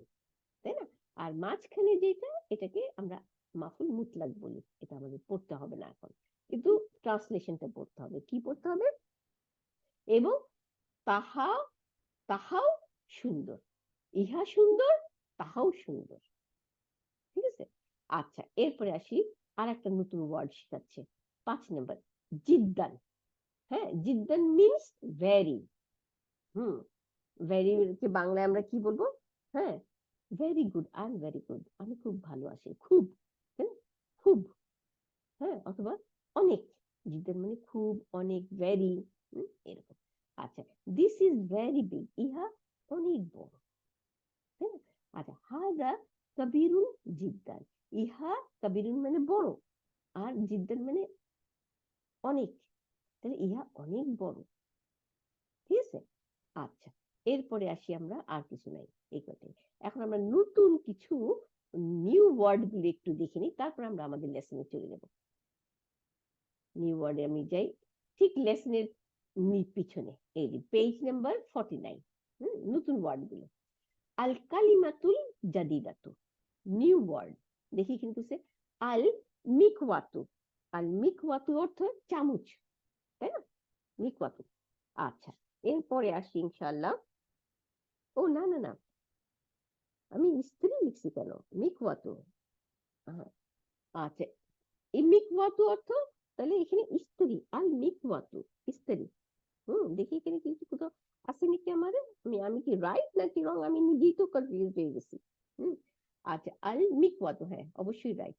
তাই না? আর মাঝখানে যেটা, এটাকে আমরা মাফুল মুতলাক বলি। এটা আমাদের পড়তে হবে না এখন, কিন্তু ট্রান্সলেশনটা পড়তে হবে। কি পড়তে হবে? এবং তাহা, তাহাও সুন্দর, ইহা সুন্দর, তাহাও সুন্দর। ঠিক আছে? আচ্ছা, এরপরে আসি আর একটা নতুন ওয়ার্ড শেখাচ্ছে, 5 নম্বর, জিদ্দান। হ্যাঁ, জিদ্দান মিনস ভেরি। ভেরি কে বাংলায় আমরা কি বলবো? হ্যাঁ, very good, I am very good, আমি খুব ভালো আছি, খুব, হ্যাঁ, খুব, হ্যাঁ, অথবা অনেক। জিদ্দান মানে খুব, অনেক, ভেরি, এরকম। আচ্ছা, দিস ইজ ভেরি বিগ, ইহা অনেক বড়। হ্যাঁ, আচ্ছা, হাদা কবিরুন জিদ্দান, ইহা কবিরুন মানে বড়, আর জিদ্দান মানে অনেক, তাহলে ইহা অনেক বড়। ঠিক আছে? আচ্ছা, এরপরে আসি আমরা, আর কিছু নাই, এই কথাই। এখন আমরা নতুন কিছু নিউ ওয়ার্ড গুলো একটু দেখে নিই, তারপর আমরা আমাদের লেসনে চলে যাব। নিউ ওয়ার্ডে আমি যাই, ঠিক লেসনের পিছনে, এই পেজ নাম্বার 49, নতুন ওয়ার্ড গুলো। আল কালিমাতুল জাদিদাতু, নিউ ওয়ার্ড। দেখি কিন্তু সে আল মিকওয়াতু, আল মিকওয়াতু অর্থ চামচ, তাই না? মিকওয়াতু। আচ্ছা, এরপরে আসি ইনশাআল্লাহ। ও না না না, আমি স্ত্রী লিখছি কেন, মিকওয়াতু। আচ্ছা, এই মিকওয়াতু অর্থ, তাহলে এখানে স্ত্রী, আল মিকওয়াতু স্ত্রী। দেখি এখানে কিছু কোথাও আছে নাকি আমার, আমি কি রাইট নাকি রং, আমি নিজেই তো কনফিউজ হয়ে গেছি। আচ্ছা, আল মিকওয়াতু, হ্যাঁ অবশ্যই রাইট।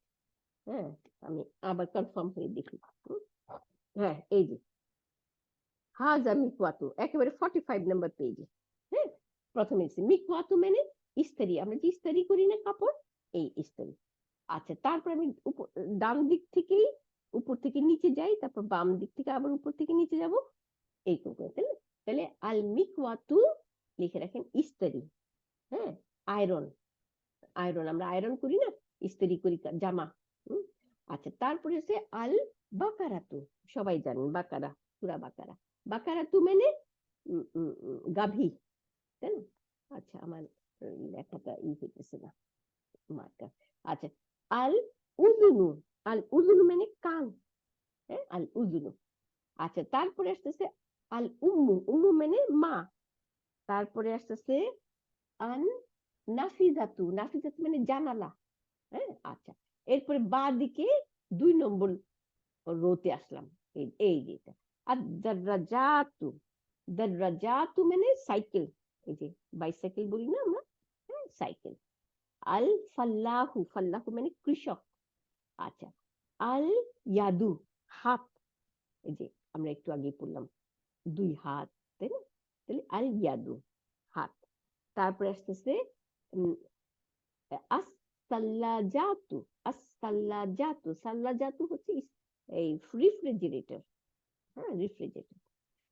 হ্যাঁ, আমি আবার কনফার্ম হয়ে দেখি। হ্যাঁ, এই যে হাজা মিকওয়াতু, একেবারে 45 নাম্বার পেজে। হ্যাঁ, প্রথমে মিকওয়াতু মানে ইস্ত্রি, আমরা যে ইস্ত্রি করি না কাপড়, এই ইস্ত্রি। আচ্ছা, তারপর আমি ডান দিক থেকেই উপর থেকে নিচে যাই, তারপর বাম দিক থেকে আবার উপর থেকে নিচে যাব, এইরকম করে, তাই না? তাহলে আল মিকওয়াতু লিখে রাখেন ইস্ত্রি। হ্যাঁ, আয়রন, আয়রন আমরা আয়রন করি না, ইস্ত্রি করি জামা। আচ্ছা, তারপরে হচ্ছে আল বাকারাতু, সবাই জানেন বাকারা, সূরা বাকারা। বাকারাতু মানে গাভী, তাই না? আচ্ছা, আমার লেখাটা হইতেছে না, মার্কার। আচ্ছা, আল উজুনু, আল উজুনু মানে কান, হ্যাঁ, আল উজুনু। আচ্ছা, তারপরে আসতেছে আল উম্মু, উম্মু মানে মা। তারপরে আসতেছে আন নাফিজাতু, নাফিজাতু মানে জানালা। হ্যাঁ, আচ্ছা, এরপরে বা দিকে 2 নম্বর রোতে আসলাম, এই যেটা। আর দাররাজাতু, দাররাজাতু মানে সাইকেল, এই যে বাইসাইকেল বলি না আমরা, হ্যাঁ, সাইকেল। আল ফাল্লাহু, ফাল্লাহু মানে কৃষক। আচ্ছা, আল ইয়াদু হাত, এই যে আমরা একটু আগে পড়লাম 2 হাত, তাই না? তাহলে আল ইয়াদু হাত। তারপরে আসতেছে আস সাল্লাজাতু, আস সাল্লাজাতু, সাল্লাজাতু হচ্ছে এই রেফ্রিজারেটর, হ্যাঁ, রেফ্রিজারেটর।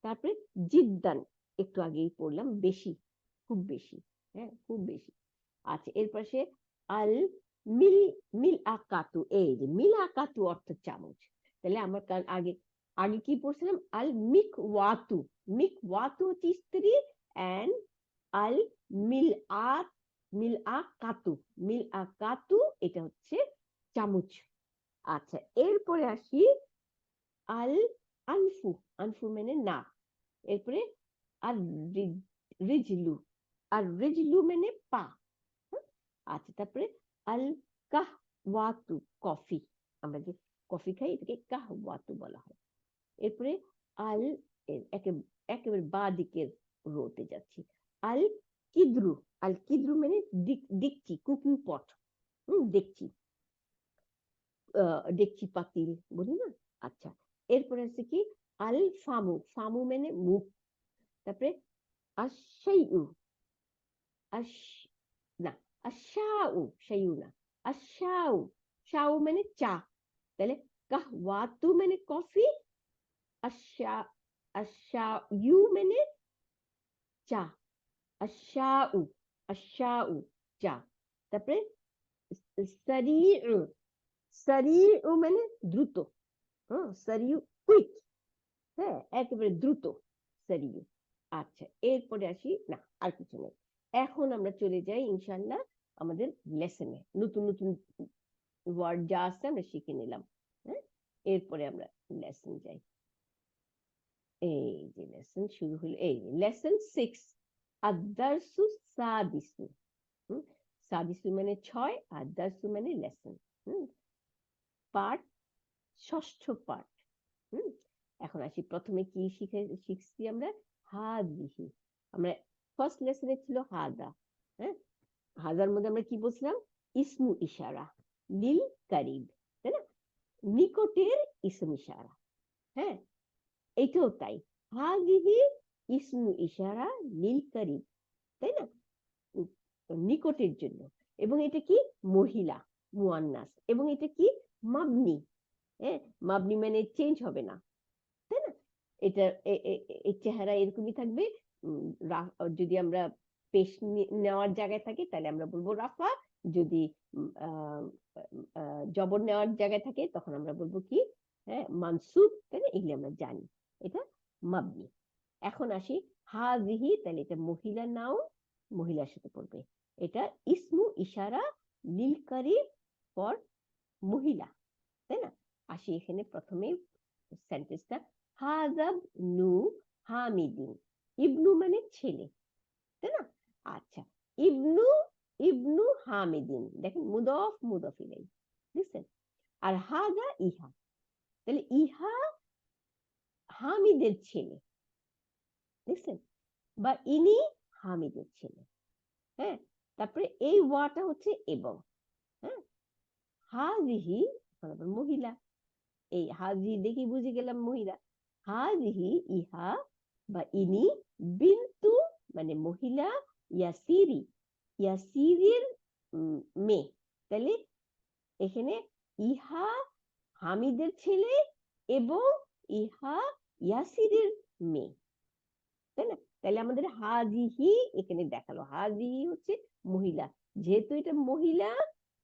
তারপরে জিদ্দান, একটু আগেই পড়লাম, বেশি, খুব বেশি, হ্যাঁ, খুব বেশি। আচ্ছা, এর পাশে আল মিল, মিল আকাতু, এই যে মিল আকাতু অর্থ চামচ। তাহলে আমরা আগে আগে কি পড়ছিলাম, আল মিক ওয়াতু, মিক ওয়াতু হচ্ছে স্ত্রী, এন্ড আল মিল আত, মিল আকাতু, মিল আকাতু এটা হচ্ছে চামচ। আচ্ছা, এরপরে আসি আল আনফু, আনফু মানে না। এরপরে আর রিজলু, আর রিজলু মানে পা। আচ্ছা, তারপরে আল কাহওয়াতু কফি, আমরা যে কফি খাই এটাকে কাহওয়াতু বলা হয়। এরপরে আল একেবারে বা দিকের রোতে যাচ্ছি। আল কিদ্রু, আল কিদ্রু মানে দেখছি, কুকিং পট, দেখছি, দেখছি পাতিল বলি না। আচ্ছা, এরপরে আছে কি আল ফামু, ফামু মানে মুখ। তারপরে আশাইউ, আশ না, আশাউ, শাইউ না, আশাউ, শাউ মানে চা। তাহলে কাহওয়াতু মানে কফি, আশা আশাইউ মানে চা, আশাউ, আশাউ চা। তারপরে সারিউ, সারিউ মানে দ্রুত, সারিউ কুইক, হ্যাঁ একেবারে দ্রুত সারিউ। আচ্ছা, এরপরে আসি না আর কিছু নেই। এখন আমরা চলে যাই ইনশাল্লাহ আমাদের লেসনে। নতুন নতুন ওয়ার্ড যা আছে আমরা শিখে নিলাম। হ্যাঁ, এরপরে আমরা লেসন যাই। এই যে লেসন শুরু হলো, এই লেসন 6 আদ-দারসু সাদিসু। সাদিসু মানে 6, আদ-দারসু মানে লেসন, পাঠ, ষষ্ঠ পাঠ। এখন আসি প্রথমে কি শিখছি আমরা, হাদিহি। আমরা ফার্স্ট লেসনে ছিল হাদা। হ্যাঁ, হাজার মধ্যে আমরা কি বলছিলাম, ইসমু ইশারা লিল কারিব, তাই না, নিকটের ইসম ইশারা। হ্যাঁ, এটাও তাই, হাদিহি ইসমু ইশারা লিল কারিব, তাই না, নিকটের জন্য। এবং এটা কি মহিলা, মুয়ান্নাস। এবং এটা কি মাবনি, হ্যাঁ মাবনি মানে চেঞ্জ হবে না, তাই না। এটা এই চেহারা এরকমই থাকবে। যদি আমরা পেশ নেওয়ার জায়গায় থাকি তাহলে আমরা বলবো রাফা, যদি জবর নেওয়ার জায়গায় থাকে তখন আমরা বলবো কি, হ্যাঁ মানসুব, তাই না, এগুলি আমরা জানি, এটা মাবনি। এখন আসি হাজিহি, তাহলে এটা মহিলা নাও, মহিলার সাথে পড়বে। এটা ইসমু ইশারা লিল কারিব ফর মহিলা, তাই না। আসি এখানে প্রথমে সেন্টেন্সটা, হাজাব নু হামিদিন, ইবনু মানে ছেলে, তাই না। আচ্ছা, ইবনু, ইবনু হামিদিন, দেখেন মুদফ মুদফ ইলাই, বুঝছেন। আর হাজা ইহা, তাহলে ইহা হামিদের ছেলে, দেখছেন, বা ইনি হামিদের ছেলে। হ্যাঁ, তারপরে এই ওয়াটা হচ্ছে এবং, হ্যাঁ হাজিহি মহিলা, এই হাজি দেখি বুঝে গেলাম মহিলা। হাজিহি ইহা বা ইনি, বিন্তু মানে মহিলা, ইয়াসিরি, ইয়াসিরের মেয়ে। তাহলে এখানে ইহা হামিদের ছেলে এবং ইহা ইয়াসিরের মেয়ে, তাই না। তাহলে আমাদের হাজিহি এখানে দেখালো, হাজিহি হচ্ছে মহিলা। যেহেতু এটা মহিলা,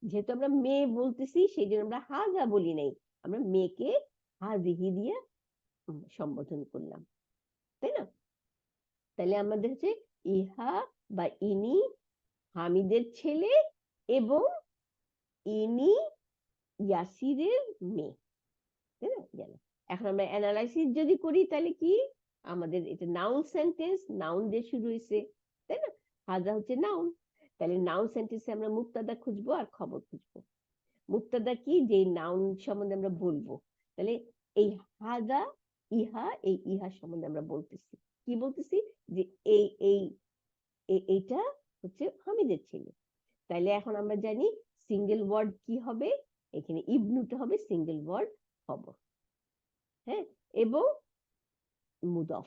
যেহেতু আমরা মেয়ে বলতেছি, সেই জন্য আমরা হাজা বলি নাই, আমরা মেয়েকে হাজিহি দিয়ে সম্বোধন করলাম, তাই না। তাহলে আমাদের হচ্ছে ইহা বা ইনি হামিদের ছেলে এবং ইনি ইয়াসিরের মেয়ে, তাই না। গেল। এখন আমরা অ্যানালাইসিস যদি করি তাহলে কি, আমাদের এটা নাউন সেন্টেন্স, নাউন দিয়ে শুরু হয়েছে, তাই না, হাজা হচ্ছে নাউন। তাহলে নাউন সেন্টেন্সে আমরা মুক্তাদা খুঁজবো আর খবর খুঁজবো। মুক্তাদা কি, যে নাউন সম্বন্ধে আমরা বলবো, তাহলে এই হাজা ইহা, এই ইহা সম্বন্ধে আমরা বলতেছি, কি বলতেছি, যে এই এই এইটা হচ্ছে হামিদের ছেলে। তাইলে এখন আমরা জানি সিঙ্গেল ওয়ার্ড কি হবে, এখানে ইবনুটা হবে সিঙ্গেল ওয়ার্ড খবর, হ্যাঁ, এবং মুদফ,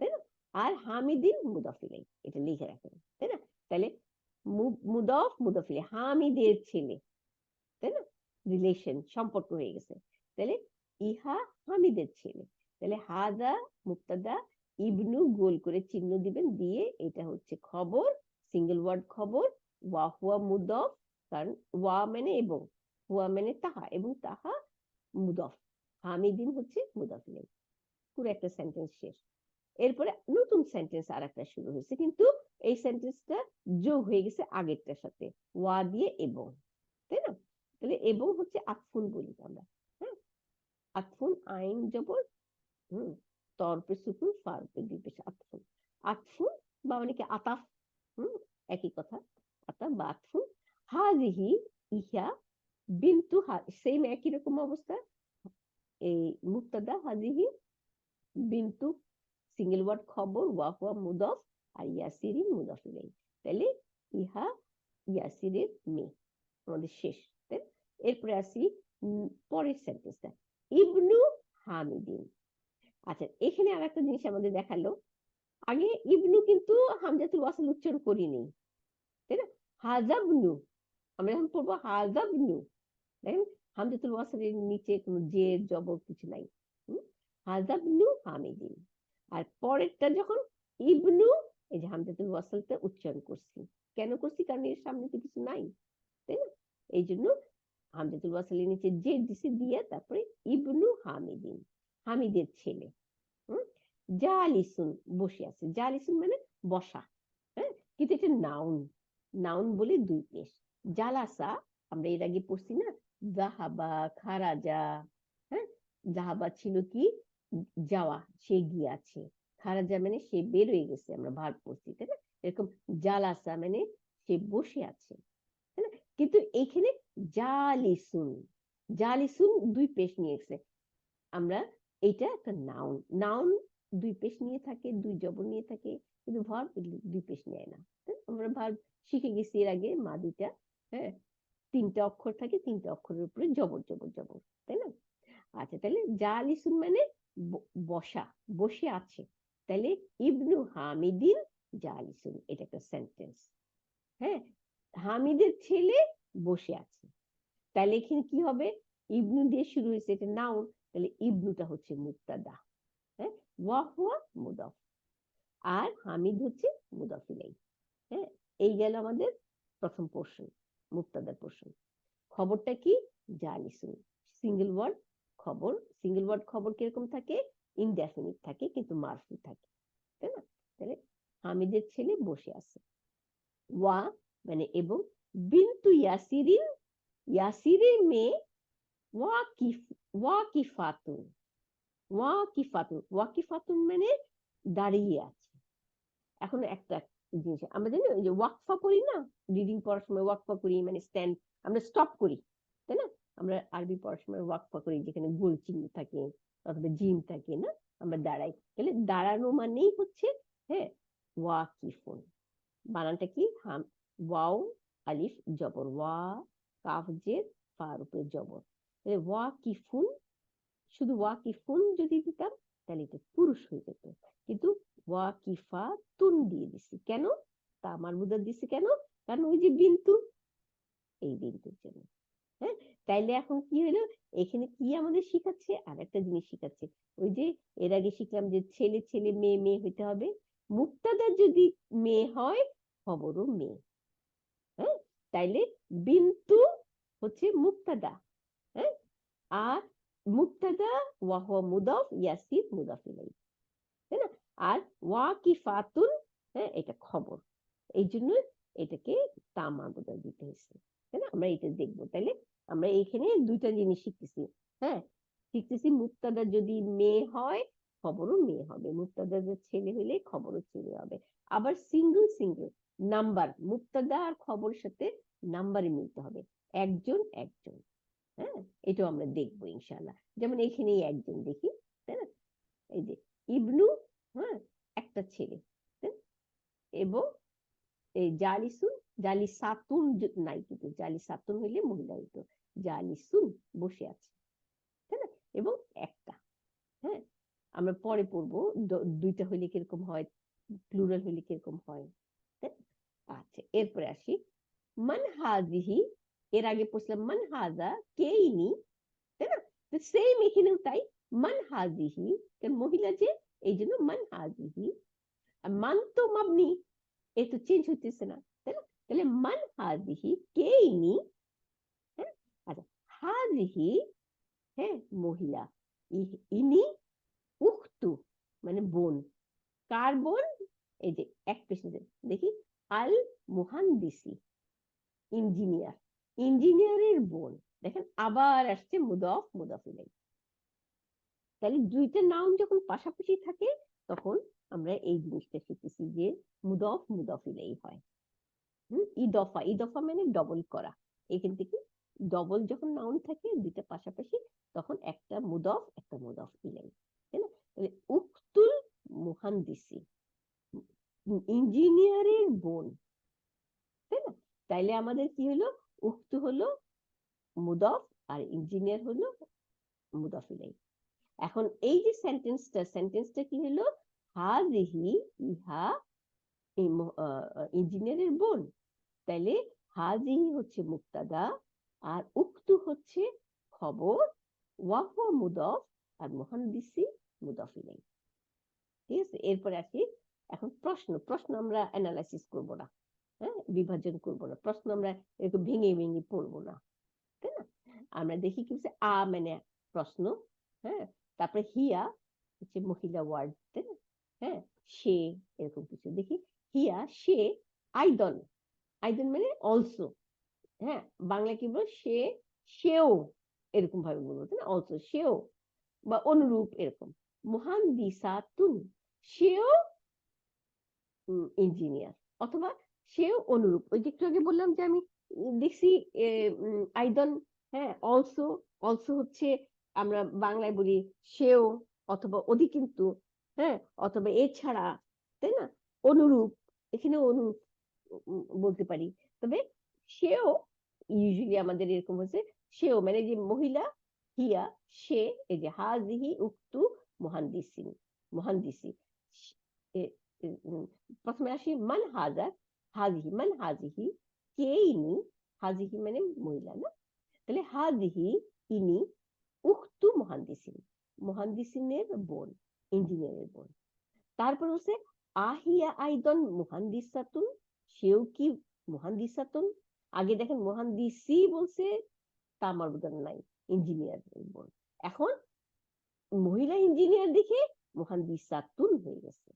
তাই না। আর হামিদিন মুদফ ইলাই, এটা লিখে রাখেন, তাই না। তাহলে মুদফ মুদফ ইলাই, হামিদের ছেলে, তাই না, রিলেশন সম্পর্ক হয়ে গেছে। তাহলে ইহা হামিদের ছেলে, তাহলে হাজা মুক্তাদা, ইবনু গোল করে চিহ্ন দিবেন, দিয়ে এটা হচ্ছে খবর, সিঙ্গেল ওয়ার্ড খবর, ওয়া হুয়া মুদফ, কারণ ওয়া মানে এবং, হুয়া মানে তাহা, এবং তাহা মুদফ, হামিদিন হচ্ছে মুদফ ইলাই। পুরো একটা সেন্টেন্স শেষ। এরপরে নতুন সেন্টেন্স আর একটা শুরু হয়েছে, কিন্তু এই সেন্টেন্সটা যোগ হয়ে গেছে আগেরটার সাথে, ওয়া দিয়ে এবং, তাই না। তাহলে এবং হচ্ছে আতফুন বলি আমরা, হ্যাঁ, আতফুন, আইন জবর, তরপে সুকুন, ফারপে দুই আতফুন, আতফুন বা অনেকে আতাফ, একই কথা, আতাফ বা আতফুন। হাজিহি ইহা বিন্তু, সেম একই রকম অবস্থা, এই মুবতাদা হাজিহি বিন্তু সিঙ্গেল ওয়ার্ড খবর, ওয়া হুয়া মুদাফ, আর ইয়াসিরিন মুদাফ ইলাইহি। তাহলে ইহা ইয়াসিরের মেয়ে, আমাদের শেষ। এরপরে আসি পরের সেন্টেন্সটা, ইবনু হামিদিন। আচ্ছা, এখানে আর একটা জিনিস আমাদের দেখালো, আগে ইবনু কিন্তু হামজাতুল ওয়াসল উচ্চারণ করিনি, তাই না? হাজাবনু, আমরা এখন পড়বো হাজাবনু। দেখেন হামজাতুল ওয়াসলের নিচে কোনো জের জবর কিছু নাই। হাজাবনু হামিদিন। আর পরেরটা যখন ইবনু, এই যে হামজাতুল ওয়াসলটা উচ্চারণ করছি, কেন করছি? কারণ এর সামনে তো কিছু নাই, তাই না? এই জন্য হামজাতুল ওয়াসলের নিচে জের দিছি, দিয়ে তারপরে ইবনু হামিদিন, হামিদের ছেলে। জালিসুন, বসে আছে। জালিসুন মানে বসা, হ্যাঁ, কিন্তু এটা নাউন, নাউন বলে দুই পেশ। জালাসা আমরা এর আগে পড়ছি না, জাহাবা, খারাজা। হ্যাঁ, জাহাবা ছিল কি? যাওয়া, সে গিয়াছে। খারাজা মানে সে বের হয়ে গেছে, আমরা ভার্ব পড়ছি, তাই না? এরকম জালাসা মানে সে বসে আছে, তাই না? কিন্তু এইখানে জালিসুন, জালিসুন দুই পেশ নিয়েছে। আমরা এটা একটা নাউন, নাউন দুই পেশ নিয়ে থাকে, দুই জবর নিয়ে থাকে, কিন্তু ভার্ব দুই পেশ নেয় না। আমরা ভার্ব শিখে গেছি এর আগে, মাদিটা, হ্যাঁ, তিনটা অক্ষর থাকে, তিনটা অক্ষরের উপরে জবর জবর জবর, তাই না? আচ্ছা, তাহলে জালিসুন মানে বসা, বসে আছে। তাহলে ইবনু হামিদিন জালিসুন, এটা একটা সেন্টেন্স। হ্যাঁ, হামিদের ছেলে বসে আছে। তাহলে এখানে কি হবে? ইবনু দিয়ে শুরু হয়েছে, এটা নাউন, তাহলে ইবনুটা হচ্ছে মুবতাদা, হ্যাঁ, ওয়া হুয়া মুদাফ, আর হামিদ হচ্ছে মুদাফ ইলাইহি। হ্যাঁ, এই গেল আমাদের প্রথম পোরশন, মুবতাদার পোরশন। খবরটা কি? জালিসুন, সিঙ্গেল ওয়ার্ড খবর। সিঙ্গেল ওয়ার্ড খবর কিরকম থাকে? ইনডেফিনিট থাকে, কিন্তু মারফু থাকে, তাই না? তাহলে হামিদের ছেলে বসে আছে, ওয়া মানে এবং, বিন্তু ইয়াসিরিন, ইয়াসিরের মেয়ে, ওয়াকিফাতুন, ওয়াকিফাতুন, ওয়াকিফাতুন মানে দাঁড়িয়ে আছে। এখন একটা জিনিস আমরা জানি, ওই যে ওয়াকফা করি না, রিডিং পড়ার সময় ওয়াকফা করি, মানে স্ট্যান্ড, আমরা স্টপ করি, তাই না? আমরা আরবি পড়ার সময় ওয়াকফা করি, যেখানে গোল চিহ্ন থাকে অথবা জিম থাকে, না, আমরা দাঁড়াই। তাহলে দাঁড়ানো মানেই হচ্ছে, হ্যাঁ, ওয়াকিফুন। বানানটা কি? ওয়াও আলিফ জবর, ওয়া, কাফ জের, ফার উপরে জবর, তাহলে ওয়াকিফুন। শুধু ওয়াকিফুন যদি দিতাম তাহলে এটা পুরুষ হয়ে যেত, কিন্তু ওয়াকিফা তুন দিয়ে দিছি কেন? তা মারবুদা দিছি কেন? কারণ ওই যে বিন্তু, এই বিন্তুর জন্য। হ্যাঁ, তাইলে এখন কি হলো? এখানে কি আমাদের শিখাচ্ছে? আর একটা জিনিস শিখাচ্ছে, ওই যে এর আগে শিখলাম যে ছেলে ছেলে, মেয়ে মেয়ে হইতে হবে। মুক্তাদা যদি মেয়ে হয়, খবরও মেয়ে। হ্যাঁ, তাইলে বিন্তু হচ্ছে মুক্তাদা, হ্যাঁ, আর মুবতাদা ওয়া হুয়া মুদাফ, ইয়াসির মুদাফ ইলাইহি, তাই না? আর ওয়াকিফাতুন, হ্যাঁ, এটা খবর, এই জন্য এটাকে তামা বোঝা দিতে হয়েছে, তাই না? আমরা এটা দেখবো। তাহলে আমরা এখানে দুইটা জিনিস শিখতেছি। হ্যাঁ, শিখতেছি মুবতাদা যদি মেয়ে হয়, খবরও মেয়ে হবে। মুবতাদা ছেলে হলে খবরও ছেলে হবে। আবার সিঙ্গেল সিঙ্গেল নাম্বার, মুবতাদা আর খবরের সাথে নাম্বারে মিলতে হবে, একজন একজন। হ্যাঁ, এটাও আমরা দেখবো ইনশাআল্লাহ। যেমন এখানেই একজন দেখি, তাই না? এই যে ইবনু, হ্যাঁ, একটা ছেলে, এবং এই জালিসুন, জালিসাতুন নাই, কিন্তু জালিসাতুন হইলে মহিলা হইতো, জালিসুন বসে আছে, তাই না? এবং একটা, হ্যাঁ, আমরা পরে পড়বো দুইটা হইলে কিরকম হয়, প্লুরাল হইলে কিরকম হয়। আচ্ছা, এরপরে আসি মান হাজিহি। এর আগে পড়ছিলাম মান হাজা, কে ইনি, তাই না? তো সেম এখানেও তাই, মান হাজিহি, মহিলা যে, এই জন্য মান হাজিহি। আর মান তো মাবনি, এ তো চেঞ্জ হইতেছে না, তাই না? তাহলে মান হাজিহি, কে ইনি, হ্যাঁ। আচ্ছা, হাজিহি, হ্যাঁ, মহিলা, ইনি উখতু মানে বোন। কার বোন? এই যে এক পেশে দেখি, আল মুহান্দিসি, ইঞ্জিনিয়ার, ইঞ্জিনিয়ারের বোন। দেখেন আবার আসছে মুদাফ মুদাফ ইলাইহি। তাহলে দুইটা নাউন যখন পাশাপাশি থাকে, তখন আমরা এই জিনিসটা শিখতেছি যে মুদাফ মুদাফ ইলাইহি হয়। ইদফা, ইদফা মানে ডবল করা, এখান থেকে ডবল যখন নাউন থাকে দুইটা পাশাপাশি তখন একটা মুদফ ইলাই, তাই না? তাহলে উক্তুল মুহান্দিসি, ইঞ্জিনিয়ারের বোন, তাই না? তাইলে আমাদের কি হলো, উক্তু হলো মুদফ আর ইঞ্জিনিয়ার হলো মুদফ ইলাই। এখন এই যে সেন্টেন্সটা কি হলো, হাজিহি ইহা ইঞ্জিনিয়ারের বোন, তাইলে হাজিহি হচ্ছে মুক্তাদা আর উক্তু হচ্ছে খবর, ওয়াহুয়া মুদফ আর মুহান্দিসি মুদফ ইলাই। ঠিক আছে, এরপরে আসি এখন প্রশ্ন আমরা অ্যানালাইসিস করব না, হ্যাঁ, বিভাজন করব না, প্রশ্ন আমরা এরকম ভেঙে ভেঙে পড়বো না, তাই না? আমরা দেখি কি হচ্ছে, মানে প্রশ্ন, হ্যাঁ, তারপরে হিয়া হচ্ছে মহিলা ওয়ার্ড, তাই না? হ্যাঁ, সে, এরকম কিছু দেখি। হিয়া, সে, আইদন, আইদন মানে অলসো, হ্যাঁ, বাংলা কি বলবো, সে, সেও, এরকম ভাবে বলবো, তাই না? অলসো, সেও বা অনুরূপ এরকম। মুহান্দিসাতুন, সেও ইঞ্জিনিয়ার, অথবা সেও অনুরূপ। ওই যে একটু আগে বললাম যে আমি দেখছি আইদন, হ্যাঁ, অলসো, অলসো হচ্ছে আমরা বাংলায় বলি সেও অথবা অধিকিন্তু, হ্যাঁ, অথবা এছাড়া, তাই না? অনুরূপ, এখানে অনুরূপ বলতে পারি। তবে সেও ইউজুয়ালি আমাদের এরকম হচ্ছে, সেও মানে যে মহিলা, হিয়া, সে, এই যে হাজিহি উক্তু মুহান্দিসিন, মুহান্দিসি। প্রথমে আসি মান হাজা, হাজিহি, মান হাজিহি, কে ইনি, হাজিহি মানে মহিলা না, তাহলে হাজিহি ইনি উক্তু মুহান্দিসিন, মুহান্দিসিনের বোন, ইঞ্জিনিয়ারের বোন। তারপর হচ্ছে আহিয়া আইদন মুহান্দিসাতুন, সেও কি মুহান্দিসাতুন, আগে দেখেন মুহান্দিসি বলছে, তা আমার বোধ নাই, ইঞ্জিনিয়ার বোন। এখন মহিলা ইঞ্জিনিয়ার দেখে মুহান্দিসাতুন হয়ে গেছে,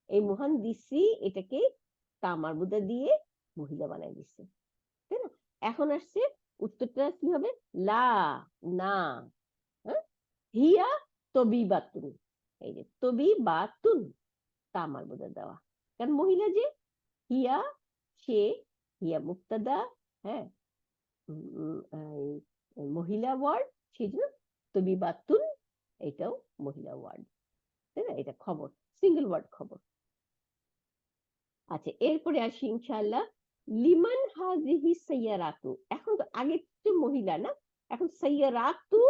এই মুহান্দিসি এটাকে তামার বুদা দিয়ে মহিলা বানাই দিচ্ছে, তাই না? এখন আসছে উত্তরটা কি হবে, লা, না, হ্যাঁ, হিয়া তবিবাতুন, এই যে তবিবাতুন তামার বুদা দেওয়া, কারণ মহিলা যে, হিয়া, সে, হিয়া মুক্তাদা, হ্যাঁ, মহিলা ওয়ার্ড, সেই জন্য তবিবাতুন এটাও মহিলা ওয়ার্ড, তাই না? এটা খবর, সিঙ্গেল ওয়ার্ড খবর। আচ্ছা, এরপরে আসি ইনশাআল্লাহ, লিমান হাজিহি সাইয়ারাতু, এখন তো আগে তো মহিলা না, এখন সাইয়ারাতু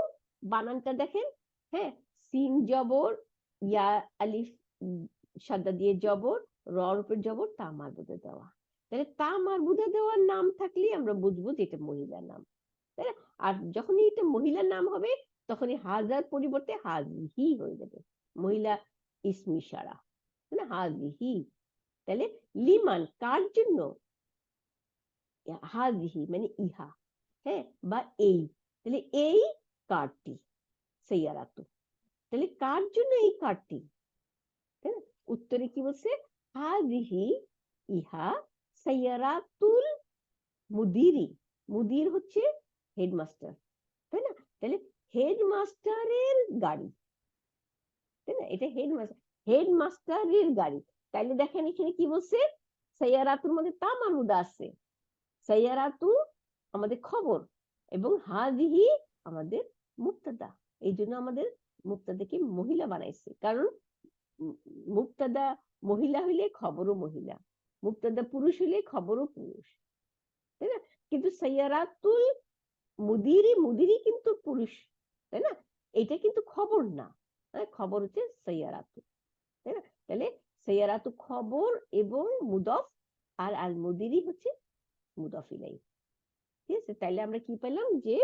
বানানটা দেখেন, হ্যাঁ, সিন জবর, ইয়া আলিফ সাদা দিয়ে জবর, রর উপর জবর, তা মারবুদা দেওয়া, তাহলে তা মারবুদা দেওয়ার নাম থাকলে আমরা বুঝবো যে এটা মহিলার নাম, তাই না? আর যখনই এটা মহিলার নাম হবে তখনই হাজার পরিবর্তে হাজিহি হয়ে যাবে, মহিলা ইসমি ইশারা, তাই না? হাজিহি, তাহলে লিমান কার জন্য, হাজিহি মানে ইহা, হ্যাঁ, বা এই, তাহলে এই কারটি, সাইয়ারাতু, তাহলে কার জন্য এই কারটি, তাই না? উত্তরে কি বলছে, হাজিহি ইহা সাইয়ারাতুল মুদিরি, মুদির হচ্ছে হেডমাস্টার, তাই না? তাহলে হেডমাস্টারের গাড়ি, তাই না? এটা হেডমাস্টারের গাড়ি। তাইলে দেখেন এখানে কি বলছে, সাইয়ারাতুর মধ্যে তা মারুদা আছে, সাইয়ারাতু আমাদের খবর এবং হাজিহি আমাদের মুক্তাদা, এই জন্য আমাদের মুক্তাদাকে মহিলা বানাইছে, কারণ মুক্তাদা মহিলা হইলে খবরও মহিলা, মুক্তাদা পুরুষ হইলে খবরও পুরুষ, তাই না? কিন্তু সাইয়ারাতুল মুদিরি কিন্তু পুরুষ, তাই না? এটা কিন্তু খবর না, খবর হচ্ছে সাইয়ারাতু, তাই না? তাহলে সাইয়ারাতু খবর এবং মুদফ, আর আল মুদিরি হচ্ছে মুদফ ইলাই। ঠিক আছে, তাইলে আমরা কি পেলাম, যে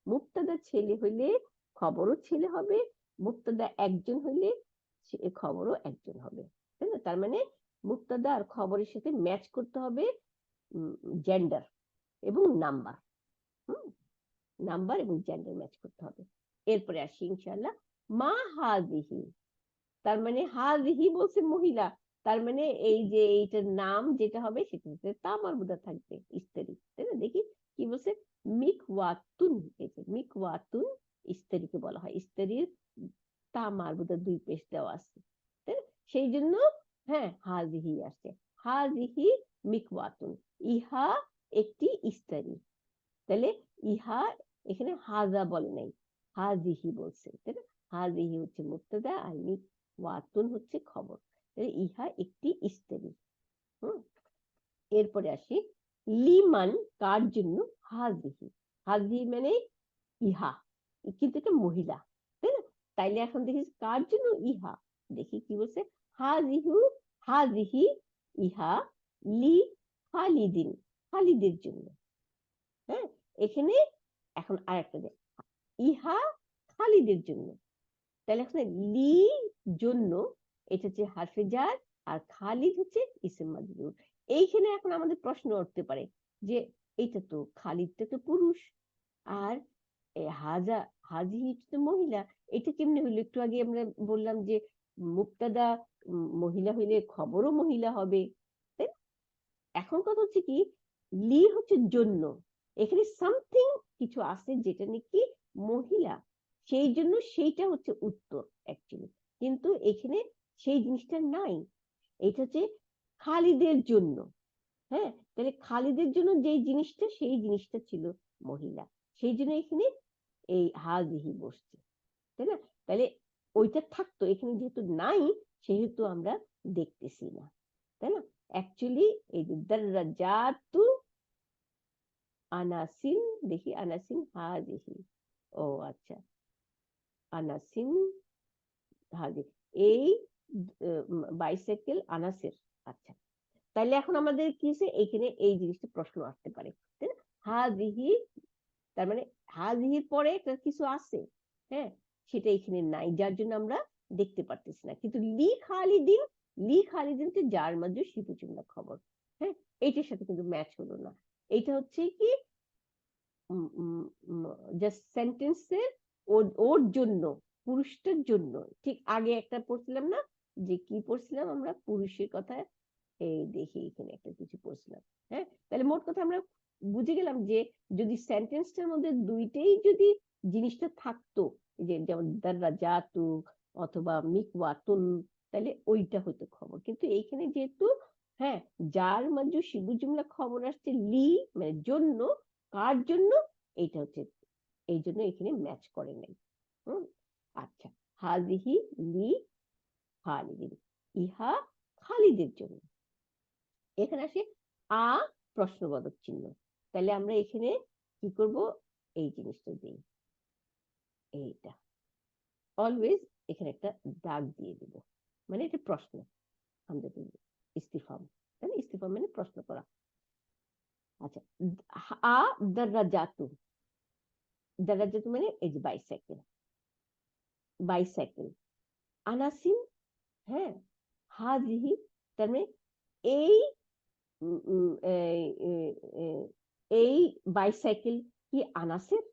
মুক্তাদা ছেলে হইলে খবরও ছেলে হবে, মুক্তাদা একজন হইলে খবরও একজন হবে, তাই না? তার মানে মুক্তাদা আর খবরের সাথে ম্যাচ করতে হবে জেন্ডার এবং নাম্বার, নাম্বার এবং জেন্ডার ম্যাচ করতে হবে। এরপরে আসি ইনশাআল্লাহ, মা হাজিহি, তার মানে হাজিহি বলছে মহিলা, তার মানে এই যে এইটার নাম যেটা হবে সেটা হচ্ছে তা মারবুদা থাকবে, স্ত্রী, তাই না? দেখি কি বলছে, মিকওয়াতুন, এই যে মিকওয়াতুন স্ত্রীকে বলা হয়, স্ত্রীর তা মারবুদা দুই পেশ দেওয়া আছে, তাই না? সেই জন্য হ্যাঁ হাজিহি আসছে, হাজিহি মিকওয়াতুন, ইহা একটি স্ত্রী, তাহলে ইহা এখানে হাজা বলে নাই, হাজিহি বলছে, তাই না? হাজিহি হচ্ছে মুবতাদা আর মিকওয়াতুন হচ্ছে খবর। তাহলে ইহা একটি স্ত্রী। এরপরে আসি লিমান, কার জন্য? হাজিহি। হাজিহি মানে ইহা, কিন্তু এটা মহিলা, তাই না? তাইলে এখন দেখি কার জন্য ইহা, দেখি কি বলছে। হাজিহু, হাজিহি ইহা লি খালিদিন, খালিদের জন্য। হ্যাঁ, এখানে এখন আরেকটা দেখ, ইহা খালিদের জন্য। তাহলে এখানে লি জন্য, এটা হচ্ছে হারফে জার, আর খালিদ হচ্ছে ইসম মাজরুর। এইখানে এখন আমাদের প্রশ্ন উঠতে পারে যে এটা তো খালিদটা তো পুরুষ, আর হাজা হাজি তো মহিলা, এটা কেমনে হইলো? একটু আগে আমরা বললাম যে মুবতাদা মহিলা হইলে খবরও মহিলা হবে, তাই না? এখন কথা হচ্ছে কি, লি হচ্ছে জন্য, এখানে সামথিং কিছু আছে যেটা নাকি মহিলা, সেই জন্য সেইটা হচ্ছে উত্তর অ্যাকচুয়ালি, কিন্তু এখানে সেই জিনিসটা নাই। এটা হচ্ছে খালিদের জন্য। হ্যাঁ, তাহলে খালিদের জন্য যেই জিনিসটা, সেই জিনিসটা ছিল মহিলা, সেই জন্য এখানে এই হাজিহি বসছে, তাই না? তাহলে ওইটা থাকতো, এখানে যেহেতু নাই সেহেতু আমরা দেখতেছি না, তাই না? অ্যাকচুয়ালি এই যে দাররাজাতু আনাসিন, দেখি আনাসিন হাজিহি, ও আচ্ছা, আনাসিন হাজি, এই বাইসাইকেল আনাসের। আচ্ছা, তাইলে এখন আমাদের কি হচ্ছে, এখানে এই জিনিসটা প্রশ্ন আসতে পারে, তাই না? হাজিহি, তার মানে হাজিহির পরে একটা কিছু আছে, হ্যাঁ, সেটা এখানে নাই, যার জন্য আমরা দেখতে পারতেছি না। কিন্তু লি খালিদিন, লি খালিদিন তো যার মাঝে শিপুচুম্না খবর, হ্যাঁ, এইটার সাথে কিন্তু ম্যাচ হলো না। এইটা হচ্ছে কি জাস্ট সেন্টেন্সের ওর জন্য, পুরুষটার জন্য। ঠিক আগে একটা পড়ছিলাম না, যে কি পড়ছিলাম আমরা পুরুষের কথা, এই দেখি এখানে একটা কিছু পড়ছিলাম। হ্যাঁ, তাহলে মোট কথা আমরা বুঝে গেলাম যে যদি সেন্টেন্সটার মধ্যে দুইটাই যদি জিনিসটা থাকতো, যে যেমন দাররাজাতু অথবা মিকওয়াতুন, তাহলে ওইটা হতো খবর। কিন্তু এইখানে যেহেতু হ্যাঁ যার মাঝে শিবু জুমলা খবর আসছে লি মানে জন্য, কার জন্য, এইটা হচ্ছে, এই জন্য এখানে ম্যাচ করে নাই। আচ্ছা, হাজিহি লি খালিদিন, ইহা খালিদের জন্য। এখানে আসে আ প্রশ্নবোধক চিহ্ন, তাহলে আমরা এখানে কি করব, এই জিনিসটা দিই, এইটা অলওয়েজ এখানে একটা দাগ দিয়ে দিব, মানে এটা প্রশ্ন, আমাদের ইস্তিফাম, তাই না? ইস্তিফাম মানে প্রশ্ন করা। আচ্ছা, আ দাররাজাতু, দাররাজাতু মানে এই যে বাইসাইকেল, বাইসাইকেল আনাসিন, হ্যাঁ, হাজিহি, তার মানে এই এই বাইসাইকেল কি আনাসের,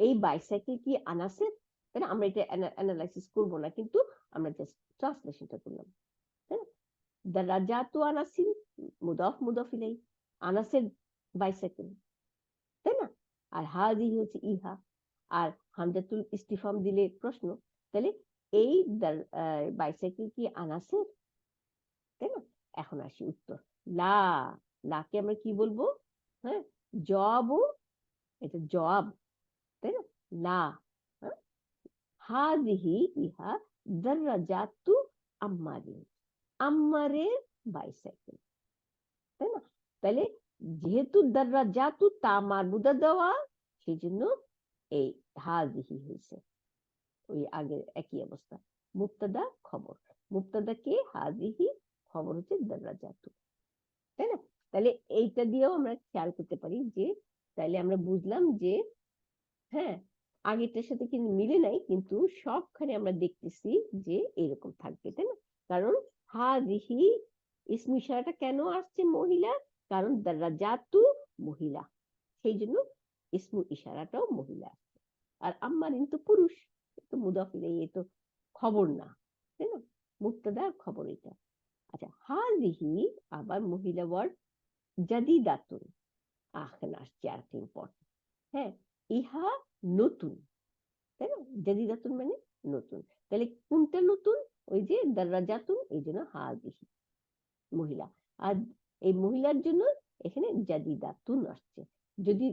এই বাইসাইকেল কি আনাসের, তাই না? আমরা এটা অ্যানালাইসিস করবো না, কিন্তু আমরা জাস্ট ট্রান্সলেশনটা করলাম, তাই না? দারাজাতু আনাসিন, মুদাফ মুদাফ ইলাইহি, আনাসের বাইসাইকেল, তাই না? আর হাজিহি হচ্ছে ইহা, আর হামজাতুল ইস্তিফাম দিলে প্রশ্ন, তাহলে এই বাইসাইকেল কি আনাসের, তাই না? এখন আসি উত্তর, লা, লাকে আমরা কি বলবো? হ্যাঁ, জবাবু, এটা জবাব, তাই না? লা, হ্যাঁ, হাদিহি ইহা দাররাজাতু আম্মারিন, আম্মারের বাইসাইকেল, তাই না? তাহলে যেহেতু দাররাজাতু তা মারবুদা দেওয়া, সেই জন্য এই হাদিহি হয়েছে, ওই আগের একই অবস্থা, মুবতাদা খবর, মুবতাদা কে হাদিহি, খবর হচ্ছে দাররাজাতু, তাই না? তাহলে এইটা দিয়েও আমরা খেয়াল করতে পারি যে, তাইলে আমরা বুঝলাম যে হ্যাঁ আগেরটার সাথে কিন্তু মিলে নাই, কিন্তু সবখানে আমরা দেখতেছি যে এরকম থাকবে, তাই না? কারণ হাজিহি ইসমু ইশারাটা কেন আসছে মহিলা, কারণ দাররাজাতু মহিলা, সেই জন্য ইসমু ইশারাটাও মহিলা আসছে। আর আম্মারিন তো পুরুষ, তো মুদাফ ইলাইহি, এ তো খবর না, তাই না? মুবতাদা খবর এটা। আচ্ছা, হাজিহি আবার মহিলা ওয়ার্ড, জাদিদাতুন, এখানে আসছে আর একটা ইম্পর্টেন্ট, হ্যাঁ, ইহা নতুন, তাই না? জাদিদাতুন মানে নতুন, তাহলে কোনটা নতুন? ওই যে দাররাজাতুন, এই জন্য হাজিহি মহিলা, আর এই মহিলার জন্য এখানে জাদিদাতুন আসছে। যদি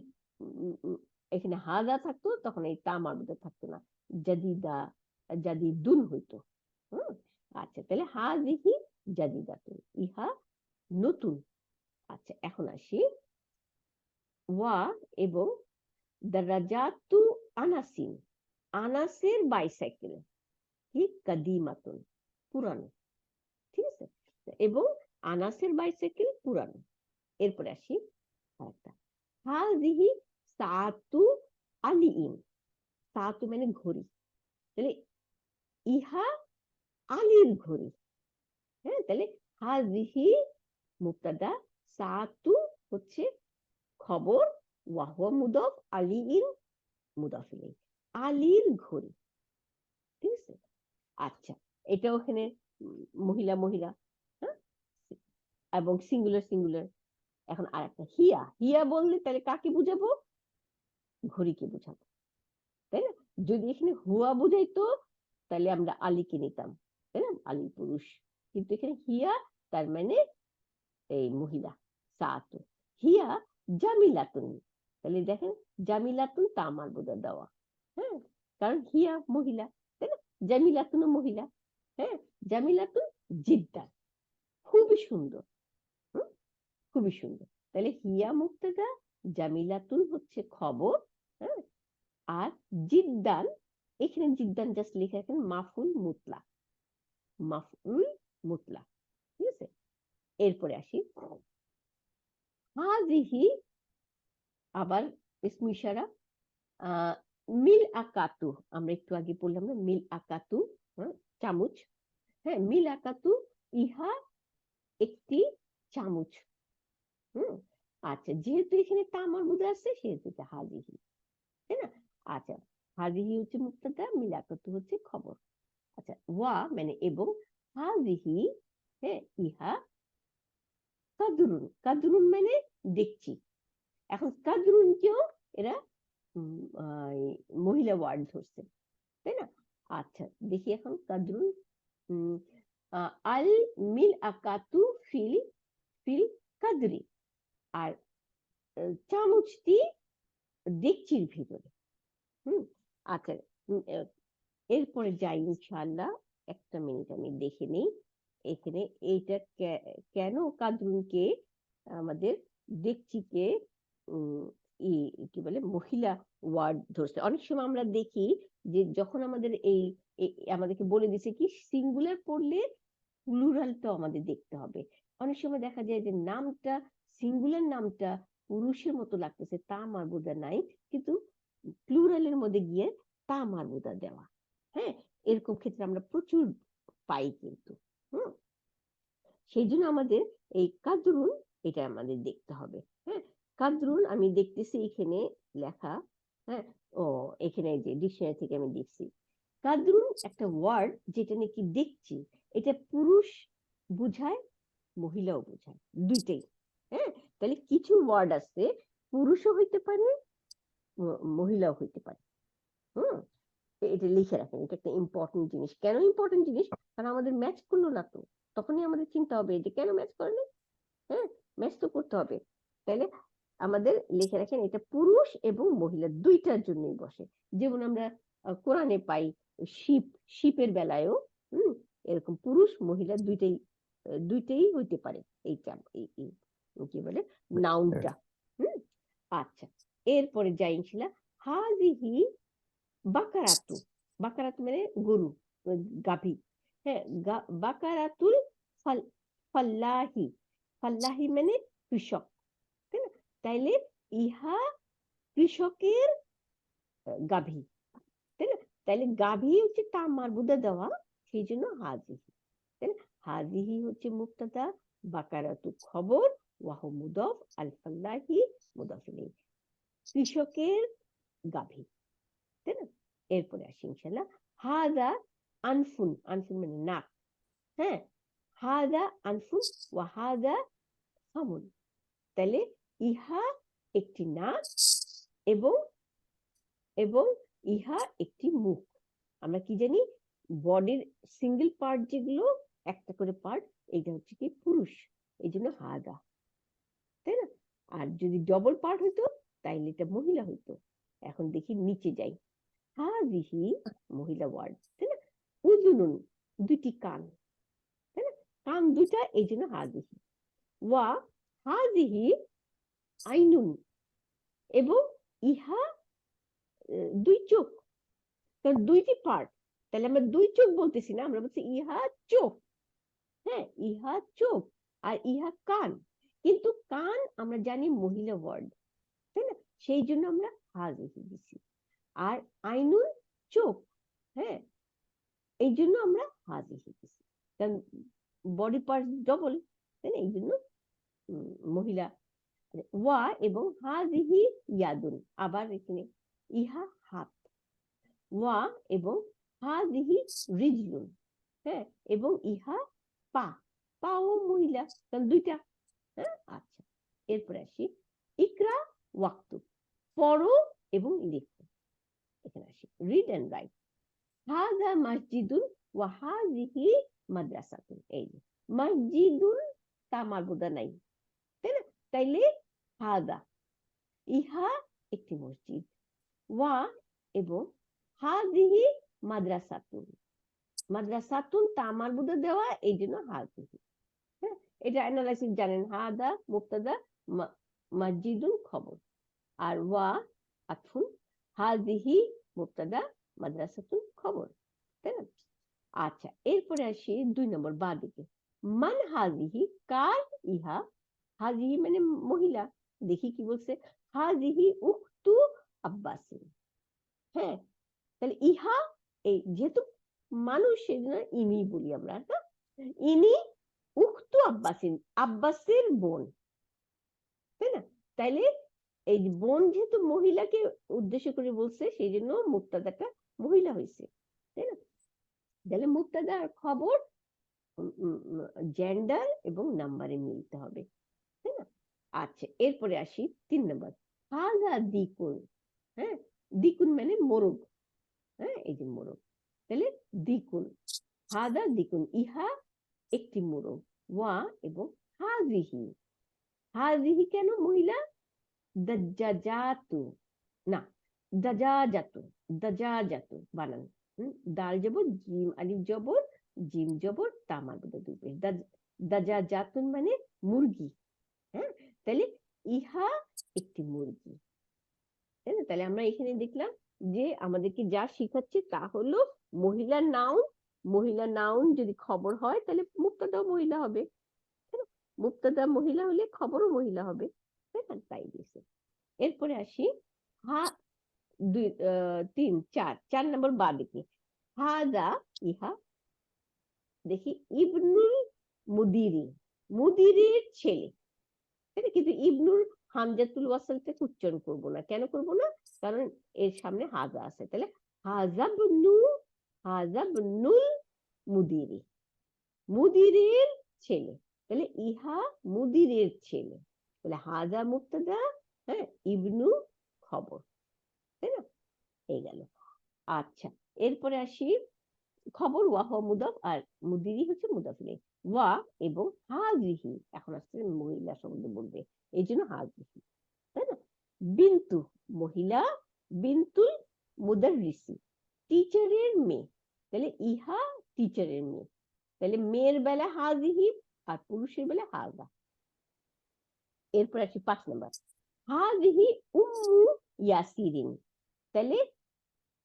এখানে হাদা থাকতো তখন এই তা মারবুদা থাকতো না, জাদিদা জাদিদুন হইতো। আচ্ছা, তাহলে হাযিহি জাদিদাতুন, ইহা নতুন। আচ্ছা, এখন আসি ওয়া এবং দারাজাতু আনাসিন, আনাসের বাইসাইকেল কি কাদিমাতুন, পুরানো। ঠিক আছে, এবং আনাসের বাইসাইকেল পুরানো। এরপরে আসি আরেকটা, হাযিহি সাআতু আলিইন, সাআতু মানে ঘড়ি, তাহলে ইহা আলীর ঘড়ি। হ্যাঁ, তাহলে হাযিহি মুবতাদা, সাআতু হচ্ছে খবর, ওয়া হুয়া মুদাফ, আলিইন মুদাফ ইলাইহি, আলীর ঘড়ি। ঠিক আছে, আচ্ছা, এটাও এখানে মহিলা মহিলা, হ্যাঁ, এবং সিঙ্গুলার সিঙ্গুলার। এখন আরেকটা হিয়া, হিয়া বললে তাহলে কাকে বুঝাবো? ঘড়িকে বুঝাবো, তাই না? যদি এখানে হুয়া বুঝাইতো তাহলে আমরা আলীকে নিতাম, তাই না, আলী পুরুষ। কিন্তু এখানে হিয়া তার মানে এই মহিলা, সাতু হিয়া জামিলাতুন, তাহলে দেখেন জামিলাতুন তামার বোধা দেওয়া, হ্যাঁ, কারণ হিয়া মহিলা, তাই না, জামিলাতুন মহিলা। হ্যাঁ, জামিলাতুন জিদ্দান, খুবই সুন্দর, খুবই সুন্দর। তাহলে হিয়া মুবতাদা, জামিলাতুন হচ্ছে খবর, হ্যাঁ, আর জিদ্দান, এখানে জিদ্দান জাস্ট লিখে রাখেন মাফুল মুতলাক, মাফউল মুতলাক। ঠিক আছে, এরপরে আসি হাযিহি, আবার ইসমু ইশারা, মিল আকাতু, আমরা একটু আগে বললাম না মিল আকাতু, চামচ। হ্যাঁ, মিল আকাতু, ইহা একটি চামচ। আচ্ছা, যেহেতু এখানে তামার মুদ্রা আছে সেহেতু এটা হাযিহি, তাই না? আচ্ছা, হাযিহি হচ্ছে মুবতাদা, মিল আকাতু হচ্ছে খবর। আচ্ছা, ওয়া মানে এবং, হাযিহি হ্যাঁ ইহা কাদরুন, কাদরুন মানে দেখছি। এখন কাদরুন কেও এরা মহিলা ওয়ার্ড ধরছে, তাই না? আচ্ছা, দেখি এখন কাদরুন, আল মিল আকাতু ফিল ফিল কাদরি, আর চামচটি ডেকচির ভিতরে। আচ্ছা, এরপরে যাই ইনশাআল্লাহ, একটা মিনিট আমি দেখে নেই এখানে এইটা কেন কাদরুনকে আমাদের ডেকচিকে কি বলে মহিলা ওয়ার্ড ধরছে। অনেক সময় আমরা দেখি যে যখন আমাদের এই আমাদেরকে বলে দিছে কি সিঙ্গুলার পড়লে প্লুরালটা আমাদের দেখতে হবে। অনেক সময় দেখা যায় যে নামটা, সিঙ্গুলার নামটা পুরুষের মতো লাগতেছে, তা মারবুদা নাই, কিন্তু প্লুরালের মধ্যে গিয়ে তা মারবুদা দেওয়া। হ্যাঁ, এরকম ক্ষেত্রে আমরা প্রচুর পাই কিন্তু। সেই জন্য আমাদের এই কাদরুন, এটা আমাদের দেখতে হবে। হ্যাঁ, কাদরুন আমি দেখতেছি এখানে লেখা, হ্যাঁ, ও এখানে যে ডিকশনারি থেকে আমি দেখছি, কাদরুন একটা ওয়ার্ড যেটা নাকি দেখছি, এটা পুরুষ বুঝায়, মহিলাও বুঝায়, দুইটাই। হ্যাঁ, তাহলে কিছু ওয়ার্ড আছে পুরুষও হইতে পারে, মহিলাও হইতে পারে। এটা লিখে রাখেন, এটা একটা ইম্পর্টেন্ট জিনিস। কেন ইম্পর্টেন্ট জিনিস? কারণ আমাদের ম্যাচ করলো না তো, তখনই আমাদের চিন্তা হবে যে কেন ম্যাচ করেনি। হ্যাঁ, ম্যাচ তো করতে হবে। তাহলে আমাদের লিখে রাখেন এটা পুরুষ এবং মহিলা দুইটার জন্যই বসে। যেমন আমরা কোরআনে পাই শিপ, শিপের বেলায়ও এরকম পুরুষ মহিলা দুইটাই দুইটাই হইতে পারে এইটা, কি বলে নাউনটা। আচ্ছা, এরপরে যাই ইনশাআল্লাহ, হাযিহি বাকারাতু, বাকারাতু মানে গরু, গাভী। হ্যাঁ, বাকারাতুল ফাল্লাহি, ফাল্লাহি মানে কৃষক, তাই না? তাইলে ইহা কৃষকের গাভী, তাই না? তাইলে গাভী হচ্ছে তা মারবুদা দেওয়া, সেই জন্য হাযিহি, তাই না? হাযিহি হচ্ছে মুবতাদা, বাকারাতু খবর, ওয়াহু মুদাফ, আল ফাল্লাহি মুদাফ ইলাইহি, কৃষকের গাভী, তাই না? এরপরে আসি ইনশাআল্লাহ, হাদা আনফুন, আনফুন মানে নাক। হ্যাঁ, হাদা আনফুন ওয়া হাদা ফামুন, তাহলে ইহা একটি নাক এবং এবং ইহা একটি মুখ। আমরা কি জানি বডির সিঙ্গেল পার্ট যেগুলো একটা করে পার্ট, এটা হচ্ছে কি পুরুষ, এই জন্য হাদা, তাই না? আর যদি ডবল পার্ট হইতো তাইলে এটা মহিলা হইতো। এখন দেখি নিচে যাই, হাজিহি মহিলা ওয়ার্ড, তাই না? উজুনুন দুইটি কান, তাই না? কান দুইটা, এই জন্য হাজিহি। ওয়া হাজিহি আইনুন, এবং ইহা দুই চোখ, কারণ দুইটি পার্ট, তাহলে আমরা দুই চোখ বলতেছি না, আমরা বলছি ইহা চোখ। হ্যাঁ, ইহা চোখ আর ইহা কান, কিন্তু কান আমরা জানি মহিলা ওয়ার্ড, তাই না? সেই জন্য আমরা হাজিহি দিছি। আর আইনুন চোখ, হ্যাঁ, এই জন্য আমরা হাজিহি দিছি, কারণ বডি পার্ট ডবল, তাই না? এই জন্য মহিলা। ওয়া এবং হাজিহি ইয়াদুন, আবার এখানে ইহা হাত। ওয়া এবং হাজিহি রিজলুন, হ্যাঁ, এবং ইহা পা, পাও মহিলা, কারণ দুইটা। হ্যাঁ, আচ্ছা, এরপরে আসি ইকরা ওয়াক্তুব, পড়ো এবং লেখো। এখানে আসি রিড এন্ড রাইট। হাযা মসজিদুন ওয়া হাযিহি মাদ্রাসাতুন, এই যে মসজিদুন তা মারবুদা নাই, তাই না? তাইলে হাযা, ইহা একটি মসজিদ, ওয়া এবং হাযিহি মাদ্রাসাতুন, মাদ্রাসাতুন তা মারবুদা দেওয়া, এই জন্য হাযিহি। হ্যাঁ, এটা অ্যানালাইসিস জানেন, হাদা মুবতাদা, মসজিদুন খবর, আর ওয়া আতফুন, হাযিহি মুবতাদা, মাদ্রাসাতুন খবর, তাই না? আচ্ছা, এরপরে আসি 2 নম্বর বা দিকে। মান হাযিহি, কার ইহা, হাযিহি মানে মহিলা, দেখি কি বলছে, হাযিহি উখতু আব্বাসিন। হ্যাঁ, তাহলে ইহা, এই যেহেতু মানুষ সেজন্য ইনি বলি আমরা, হ্যাঁ, ইনি উখতু আব্বাসিন, আব্বাসের বোন, তাই না? তাইলে এই বোন যেহেতু মহিলাকে উদ্দেশ্য করে বলছে, সেই জন্য মুবতাদাটা মহিলা হয়েছে, তাই না? তাহলে মুবতাদা আর খবর জেন্ডার এবং নাম্বারে মিলতে হবে, তাই না? আচ্ছা, এরপরে আসি 3 নম্বর, হাযা দিকুন। হ্যাঁ, দিকুন মানে মোরগ, হ্যাঁ, এই যে মোরগ, তাহলে দিকুন, হাযা দিকুন, ইহা একটি মোরগ। ওয়া এবং হাযিহি, হাযিহি কেন মহিলা, দাজ্জাজাতু, না দাজাজাতু, দাজাজাতু বানান, দাল জবর জিম আলিফ জবর জিম জবর তা মারবুদা দুই পেশ, দাজাজাতুন মানে মুরগি। হ্যাঁ, তাহলে ইহা একটি মুরগি, তাই না? তাহলে আমরা এখানে দেখলাম যে আমাদেরকে যা শিখাচ্ছে তা হলো মহিলা নাউন, মহিলা নাউন যদি খবর হয় তাহলে মুবতাদাও মহিলা হবে, তাই না? মুবতাদা মহিলা হলে খবরও মহিলা হবে, তাই না? তাই দিয়েছে। এরপরে আসি হা 2 3 4 নম্বর বা দেখি, হাযা ইহা, দেখি ইবনুল মুদিরি, মুদিরের ছেলে, তাই না? কিন্তু ইবনুল হামজাতুল ওয়াসলটাকে উচ্চারণ করব না, কেন করব না, কারণ এর সামনে হাযা আছে, তাহলে হাযাবনু, হাযাবনুল মুদিরি, মুদিরের ছেলে, তাহলে ইহা মুদিরের ছেলে, তাহলে হাযা মুবতাদা, হ্যাঁ, ইবনু খবর, তাই না? এই গেল। আচ্ছা, এরপরে আসি খবর, ওয়া হওয়া মুদাফ আর মুদিরি হচ্ছে মুদাফ ইলাইহি। ওয়া এবং হাযিহি, এখন আসছে মহিলা শব্দ বলবে, এই জন্য হাযিহি, তাই না? বিন্তু মহিলা, বিন্তুল মুদাররিসি টিচারের মেয়ে, তাহলে ইহা টিচারের মেয়ে, তাহলে মেয়ের বেলা হাযিহি আর পুরুষের বেলা হাযা। এরপর আসি 5 নম্বর, হাযিহি উম্মু ইয়াসিরিন, তাহলে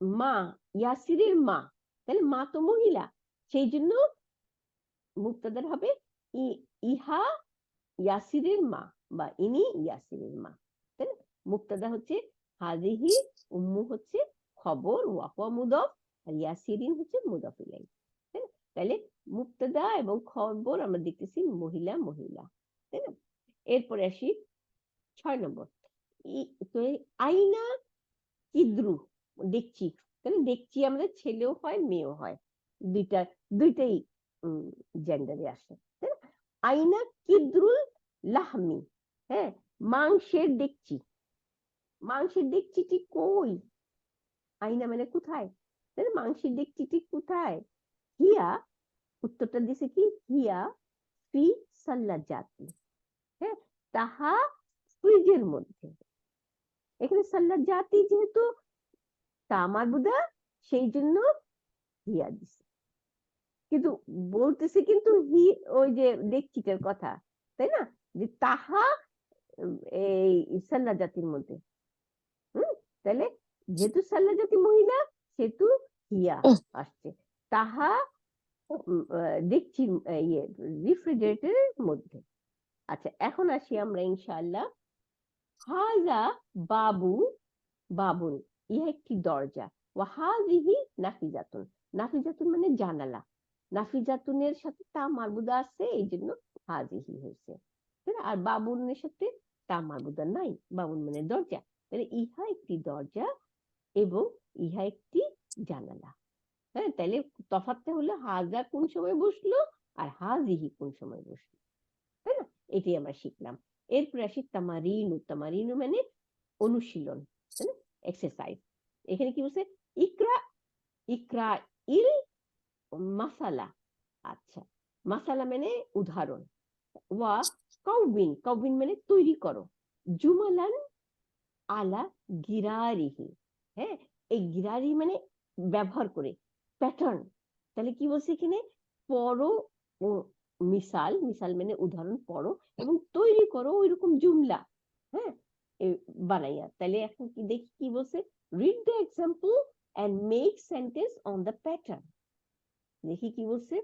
মা, ইয়াসিরের মা, তাহলে মা তো মহিলা, সেই জন্য মুবতাদার হবে ইহা ইয়াসিরের মা, বা ইনি ইয়াসিরের মা, তাই না? মুবতাদা হচ্ছে হাযিহি, উম্মু হচ্ছে খবর, ওয়া হুয়া মুদাফ, আর ইয়াসিরিন হচ্ছে মুদাফ ইলাইহি, তাই না? তাহলে মুবতাদা এবং খবর আমরা দেখতেছি মহিলা মহিলা, তাই না? এরপরে আসি 6 নম্বর, আইনা কিদ্রু, দেখছি, তাহলে দেখছি আমরা ছেলেও হয় মেয়েও হয়, দুইটাই জেন্ডারে আসে, তাই না? আইনা কিদ্রুল লাহমি, হ্যাঁ, মাংসের ডেকচি, মাংসের ডেকচিটি কই, আইনা মানে কোথায়, তাই না? মাংসের ডেকচিটি কোথায়, হিয়া, উত্তরটা দিছে কি, হিয়া ফি সাল্লাজাতি, হ্যাঁ, তাহা ফ্রিজের মধ্যে, এখানে সাল্লা জাতি যেহেতু তা মারবুদা, সেই জন্য হিয়া দিছে, কিন্তু বলতেছে কিন্তু ওই যে ডেকচিটার কথা, তাই না, যে তাহা এই সাল্লা জাতির মধ্যে। তাহলে যেহেতু সাল্লা জাতি মহিলা, সেহেতু হিয়া আসছে, তাহা দেখছি ইয়ে রিফ্রিজারেটরের মধ্যে। আচ্ছা, এখন আসি আমরা ইনশাআল্লাহ। হাজা বাবু, বাবুন, ইহা একটি দরজা, ওয়া হাযিহি নাফিজাতুন, নাফিজাতুন মানে জানালা, নাফিজাতুনের সাথে তা মারবুদা আছে, এই জন্য হাযিহি হয়েছে। আর বাবুনের সাথে তা মারবুদা নাই, বাবুন মানে দরজা, তাহলে ইহা একটি দরজা এবং ইহা একটি জানালা। হ্যাঁ, তাহলে তফাৎটা হলো হাজা কোন সময় বসলো আর হাযিহি কোন সময় বসলো, তাই না? এটাই আমরা শিখলাম। এরপরে আসি তামারিনু, তামারিনু মানে অনুশীলন, তাই না, এক্সারসাইজ। এখানে কি বলছে, ইকরা, ইকরা ইল মাসালা। আচ্ছা, মাসালা মানে উদাহরণ, ওয়া কাউবিন, কাউবিন মানে তৈরি করো, জুমালান আলা গিরারিহি, হ্যাঁ, এই গিরারি মানে ব্যবহার করে, প্যাটার্ন। তাহলে কি বলছে এখানে, পড়ো ও মিসাল, মিসাল মানে উদাহরণ পড়ো এবং তৈরি করো ওইরকম জুমলা, হ্যাঁ, বানাইয়া। তাহলে এখন কি দেখি কি বলছে, read the example and make sentence on the pattern. দেখি কি বলছে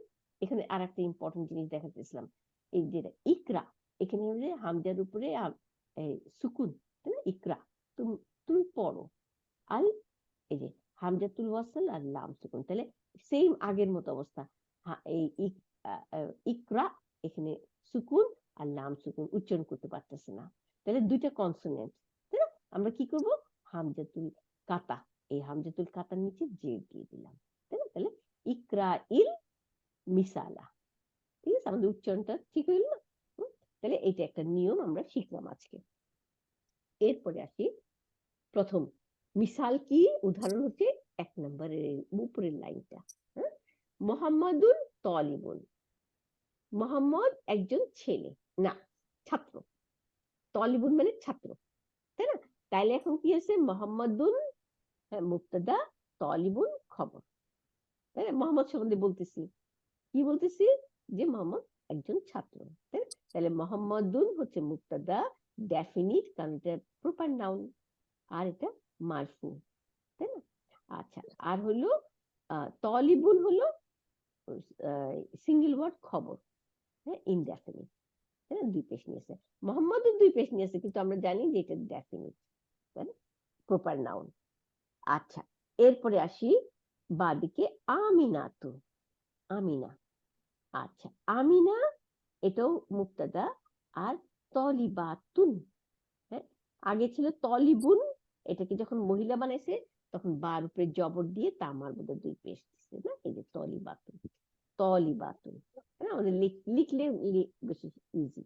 এখানে। আর একটা ইম্পর্টেন্ট জিনিস দেখাতেছিলাম, এই যে ইকরা, এখানে হচ্ছে হামজার উপরে সুকুন, তাই না, ইকরা, তুমি তুমি পড়ো, আল, এই যে হামজাতুল ওয়াসল আর লাম সুকুন, তাহলে সেম আগের মতো অবস্থা। এই ইকরা, এখানে সুকুন আর লাম সুকুন, উচ্চারণ করতে পারতেছে না, তাহলে দুইটা কনসোনেন্ট, তাই না? আমরা কি করব, হামজাতুল কাতা, এই হামজাতুল কাতার নিচে জেড দিয়ে দিলাম, তাই না? তাহলে ইকরা ইল মিসালা, ঠিক আছে, আমাদের উচ্চারণটা ঠিক হইল না? তাহলে এটা একটা নিয়ম আমরা শিখলাম আজকে। এরপরে আসি, প্রথম মিসাল কি, উদাহরণ হচ্ছে 1 নম্বরের উপরের লাইনটা, হ্যাঁ, মোহাম্মদুল তলিবুন, মোহাম্মদ একজন ছেলে, না ছাত্র, তলিবুন মানে ছাত্র, তাই না? তাইলে এখন কি আছে, মোহাম্মদুল মুবতাদা, তলিবুন খবর, তাই না? মোহাম্মদ সম্বন্ধে বলতেছি, কি বলতেছি, যে মোহাম্মদ একজন ছাত্র, তাই না? তাহলে মোহাম্মদুন হচ্ছে মুবতাদা, ডেফিনিট, কারণ এটা প্রপার নাউন, আর এটা মারফু, তাই না? আচ্ছা, আর হলো তলিবুন হলো সিঙ্গেল ওয়ার্ড খবর, হ্যাঁ, ইনডেফিনিট, তাই না? 2 পেশ নিয়েছে, মোহাম্মদের 2 পেশ নিয়েছে, কিন্তু আমরা জানি যে এটা ডেফিনিট, তাই না, প্রপার নাউন। আচ্ছা, এরপরে আসি বাদিকে, আমিনাতু, আমিনা। আচ্ছা, আমিনা এটাও মুবতাদা, আর তলিবাতুন, হ্যাঁ, আগে ছিল তলিবুন, এটাকে যখন মহিলা বানাইছে তখন বার উপরে জবর দিয়ে তামার মধ্যে 2 পেশ দিচ্ছে, না, এই যে তলিবাতুন, তলিবাতুন, হ্যাঁ, আমাদের লিখলে বেশি ইজি।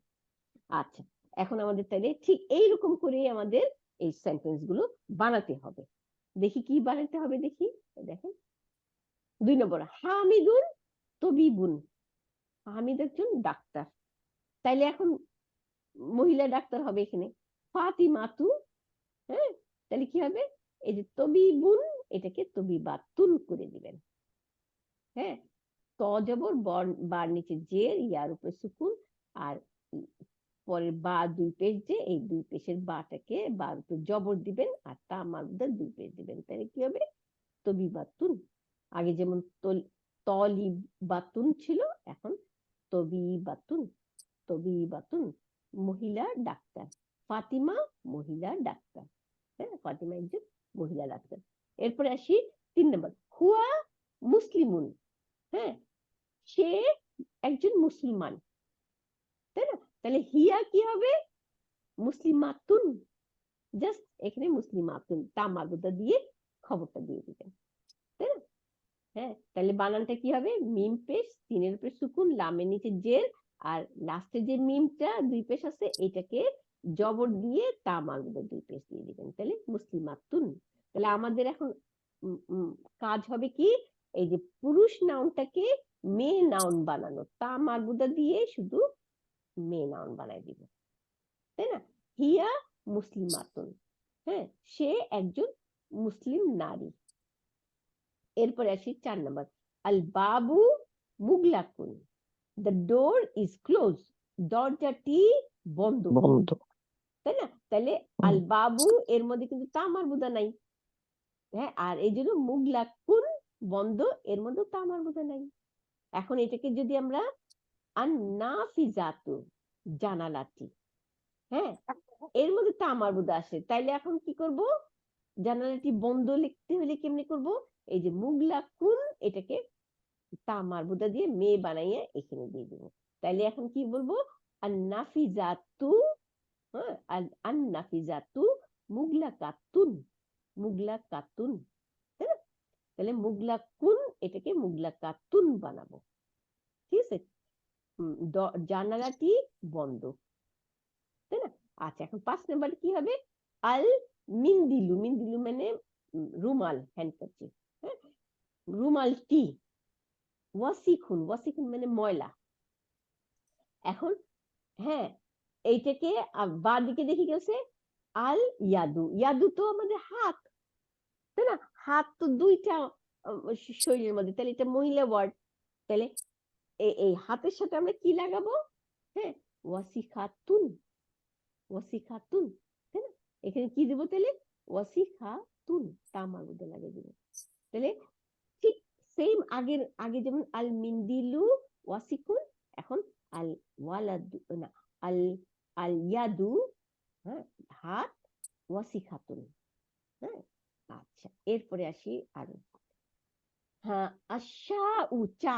আচ্ছা, এখন আমাদের তাহলে ঠিক এইরকম করে আমাদের এই সেন্টেন্স গুলো বানাতে হবে। দেখি কি বানাতে হবে, দেখি, দেখেন 2 নম্বর, হামিদুন তবিবুন, হামিদ একজন ডাক্তার, তাইলে এখন মহিলা ডাক্তার হবে এখানে, ফাতিমাতু, হ্যাঁ, তাহলে কি হবে, এই যে তবিবুন, এটাকে তবিবাতুন করে দিবেন, হ্যাঁ, ত জবর, বার নিচে জের, ইয়ার উপরে সুকুন, আর পরের বা 2 পেশ, যে এই 2 পেশের বাটাকে বার উপরে জবর দিবেন, আর তা মাদ্দা 2 পেশ দিবেন, তাহলে কি হবে, তবিবাতুন। আগে যেমন তলিবাতুন ছিল, এখন তবিবাতুন, তবিবাতুন, মহিলা ডাক্তার, ফাতিমা মহিলা ডাক্তার, হ্যাঁ, ফাতিমা একজন মহিলা ডাক্তার। এরপরে আসি 3 নম্বর, হুয়া মুসলিমুন, হ্যাঁ, সে একজন মুসলমান, তাই না? তাহলে হিয়া কি হবে, মুসলিমাতুন, জাস্ট এখানে মুসলিমাতুন তা মারবুদা দিয়ে খবরটা দিয়ে দিবেন, তাই না? হ্যাঁ, তাহলে বানানটা কি হবে, মিম পেশ, 3 এর উপরে সুকুন, লামের নিচে জের, আর লাস্টে যে মিমটা 2 পেশ আছে এটাকে জবর দিয়ে তা মারবুদা 2 পেশ দিয়ে দিবেন, তাহলে মুসলিমাতুন। তাহলে আমাদের এখন কাজ হবে কি, এই যে পুরুষ নাউনটাকে মেয়ে নাউন বানানো, তা মারবুদা দিয়ে শুধু মেয়ে নাউন বানাই দিব, তাই না? হিয়া মুসলিমাতুন, হ্যাঁ, সে একজন মুসলিম নারী। এরপরে আসি 4 নম্বর, আল বাবু মুগলাকুন, দ্য ডোর ইজ ক্লোজ, দরজাটি বন্ধ। বন্ধ। তাই না? তাহলে আল বাবু এর মধ্যে কিন্তু তা মারবুদা নাই। হ্যাঁ, আর এই জন্য মুগলাকুন বন্ধ, এর মধ্যে তা মারবুদা নাই। এখন এটাকে যদি আমরা আন্নাফিজাতু জানালাটি, হ্যাঁ, এর মধ্যে তা মারবুদা আসে, তাইলে এখন কি করব? জানালাটি বন্ধ লিখতে হলে কেমনি করব? এই যে মুগলাকুন, এটাকে তা মারবুদা দিয়ে মেয়ে বানাইয়া এখানে দিয়ে দিব। তাইলে এখন কি বলবো? আন্নাফিজাতু, হ্যাঁ, আন্নাফিজাতু মুগলাকাতুন, মুগলাকাতুন। তাই না? তাহলে মুগলাকুন এটাকে মুগলাকাতুন বানাবো। ঠিক আছে? জানালাটি বন্ধ। তাই না? আচ্ছা, এখন 5 নাম্বার কি হবে? আল মিন্দিলু, মিন্দিলু মানে রুমাল, হ্যান্ডকারচিফ। হ্যাঁ, রুমালটি, ওয়াসিখুন, ওয়াসিখুন মানে ময়লা। এখন হ্যাঁ, এইটাকে বাঁ দিকে দেখি গেছে আল ইয়াদু, ইয়াদু তো আমাদের হাত, তাই না? হাত তো দুইটা শরীরের মধ্যে, তাহলে এটা মহিলা ওয়ার্ড। তাহলে এই হাতের সাথে আমরা কি লাগাবো? হ্যাঁ, ওয়াসিখাতুন, ওয়াসিখাতুন। তাই না? এখানে কি দিব তাহলে? ওয়াসিখাতুন, তামার মধ্যে লাগিয়ে দিব। তাহলে ঠিক সেম আগে যেমন আল মিন্দিলু ওয়াসিকুন, এখন আল ওয়ালাদু না, আল আল ইয়াদু, হ্যাঁ, হাত, ওয়াসিখাতুন। হ্যাঁ, আচ্ছা, এরপরে আসি আরো। হ্যাঁ, আশা চা,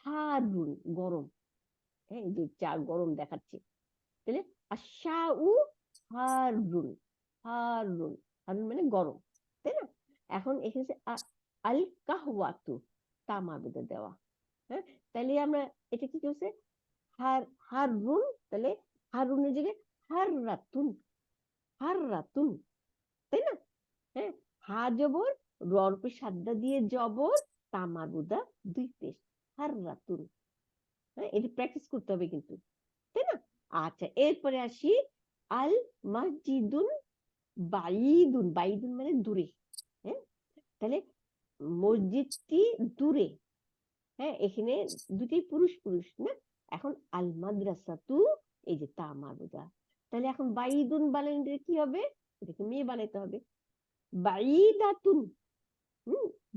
হারুন গরম। হ্যাঁ, এই যে চা গরম দেখাচ্ছে, তাহলে আশা হারুন, হারুন, হারুন মানে গরম। তাই না? এখন এখানে আল কাহওয়াতু, তামার মধ্যে দেওয়া। হ্যাঁ, তাহলে আমরা এটা কি করছে? হারুন, তাহলে হারুনের জায়গায় হাররাতুন, হাররাতুন। তাই না? হ্যাঁ, হা জবর, রর উপর সাদ্দা দিয়ে জবর, তামার বুদা 2 পেশ, হাররাতুন। হ্যাঁ, এটা প্র্যাকটিস করতে হবে কিন্তু, তাই না? আচ্ছা, এরপরে আসি আল মসজিদুন বাইদুন, বাইদুন মানে দূরে। হ্যাঁ, তাহলে মসজিদটি দূরে। হ্যাঁ, এখানে দুটি পুরুষ পুরুষ না। এখন আল মাদ্রাসাতু, এই যে তা মারুদা, তাহলে এখন বাইদুন বানাইলে কি হবে? এটাকে মেয়ে বানাইতে হবে। বাইদাতুন,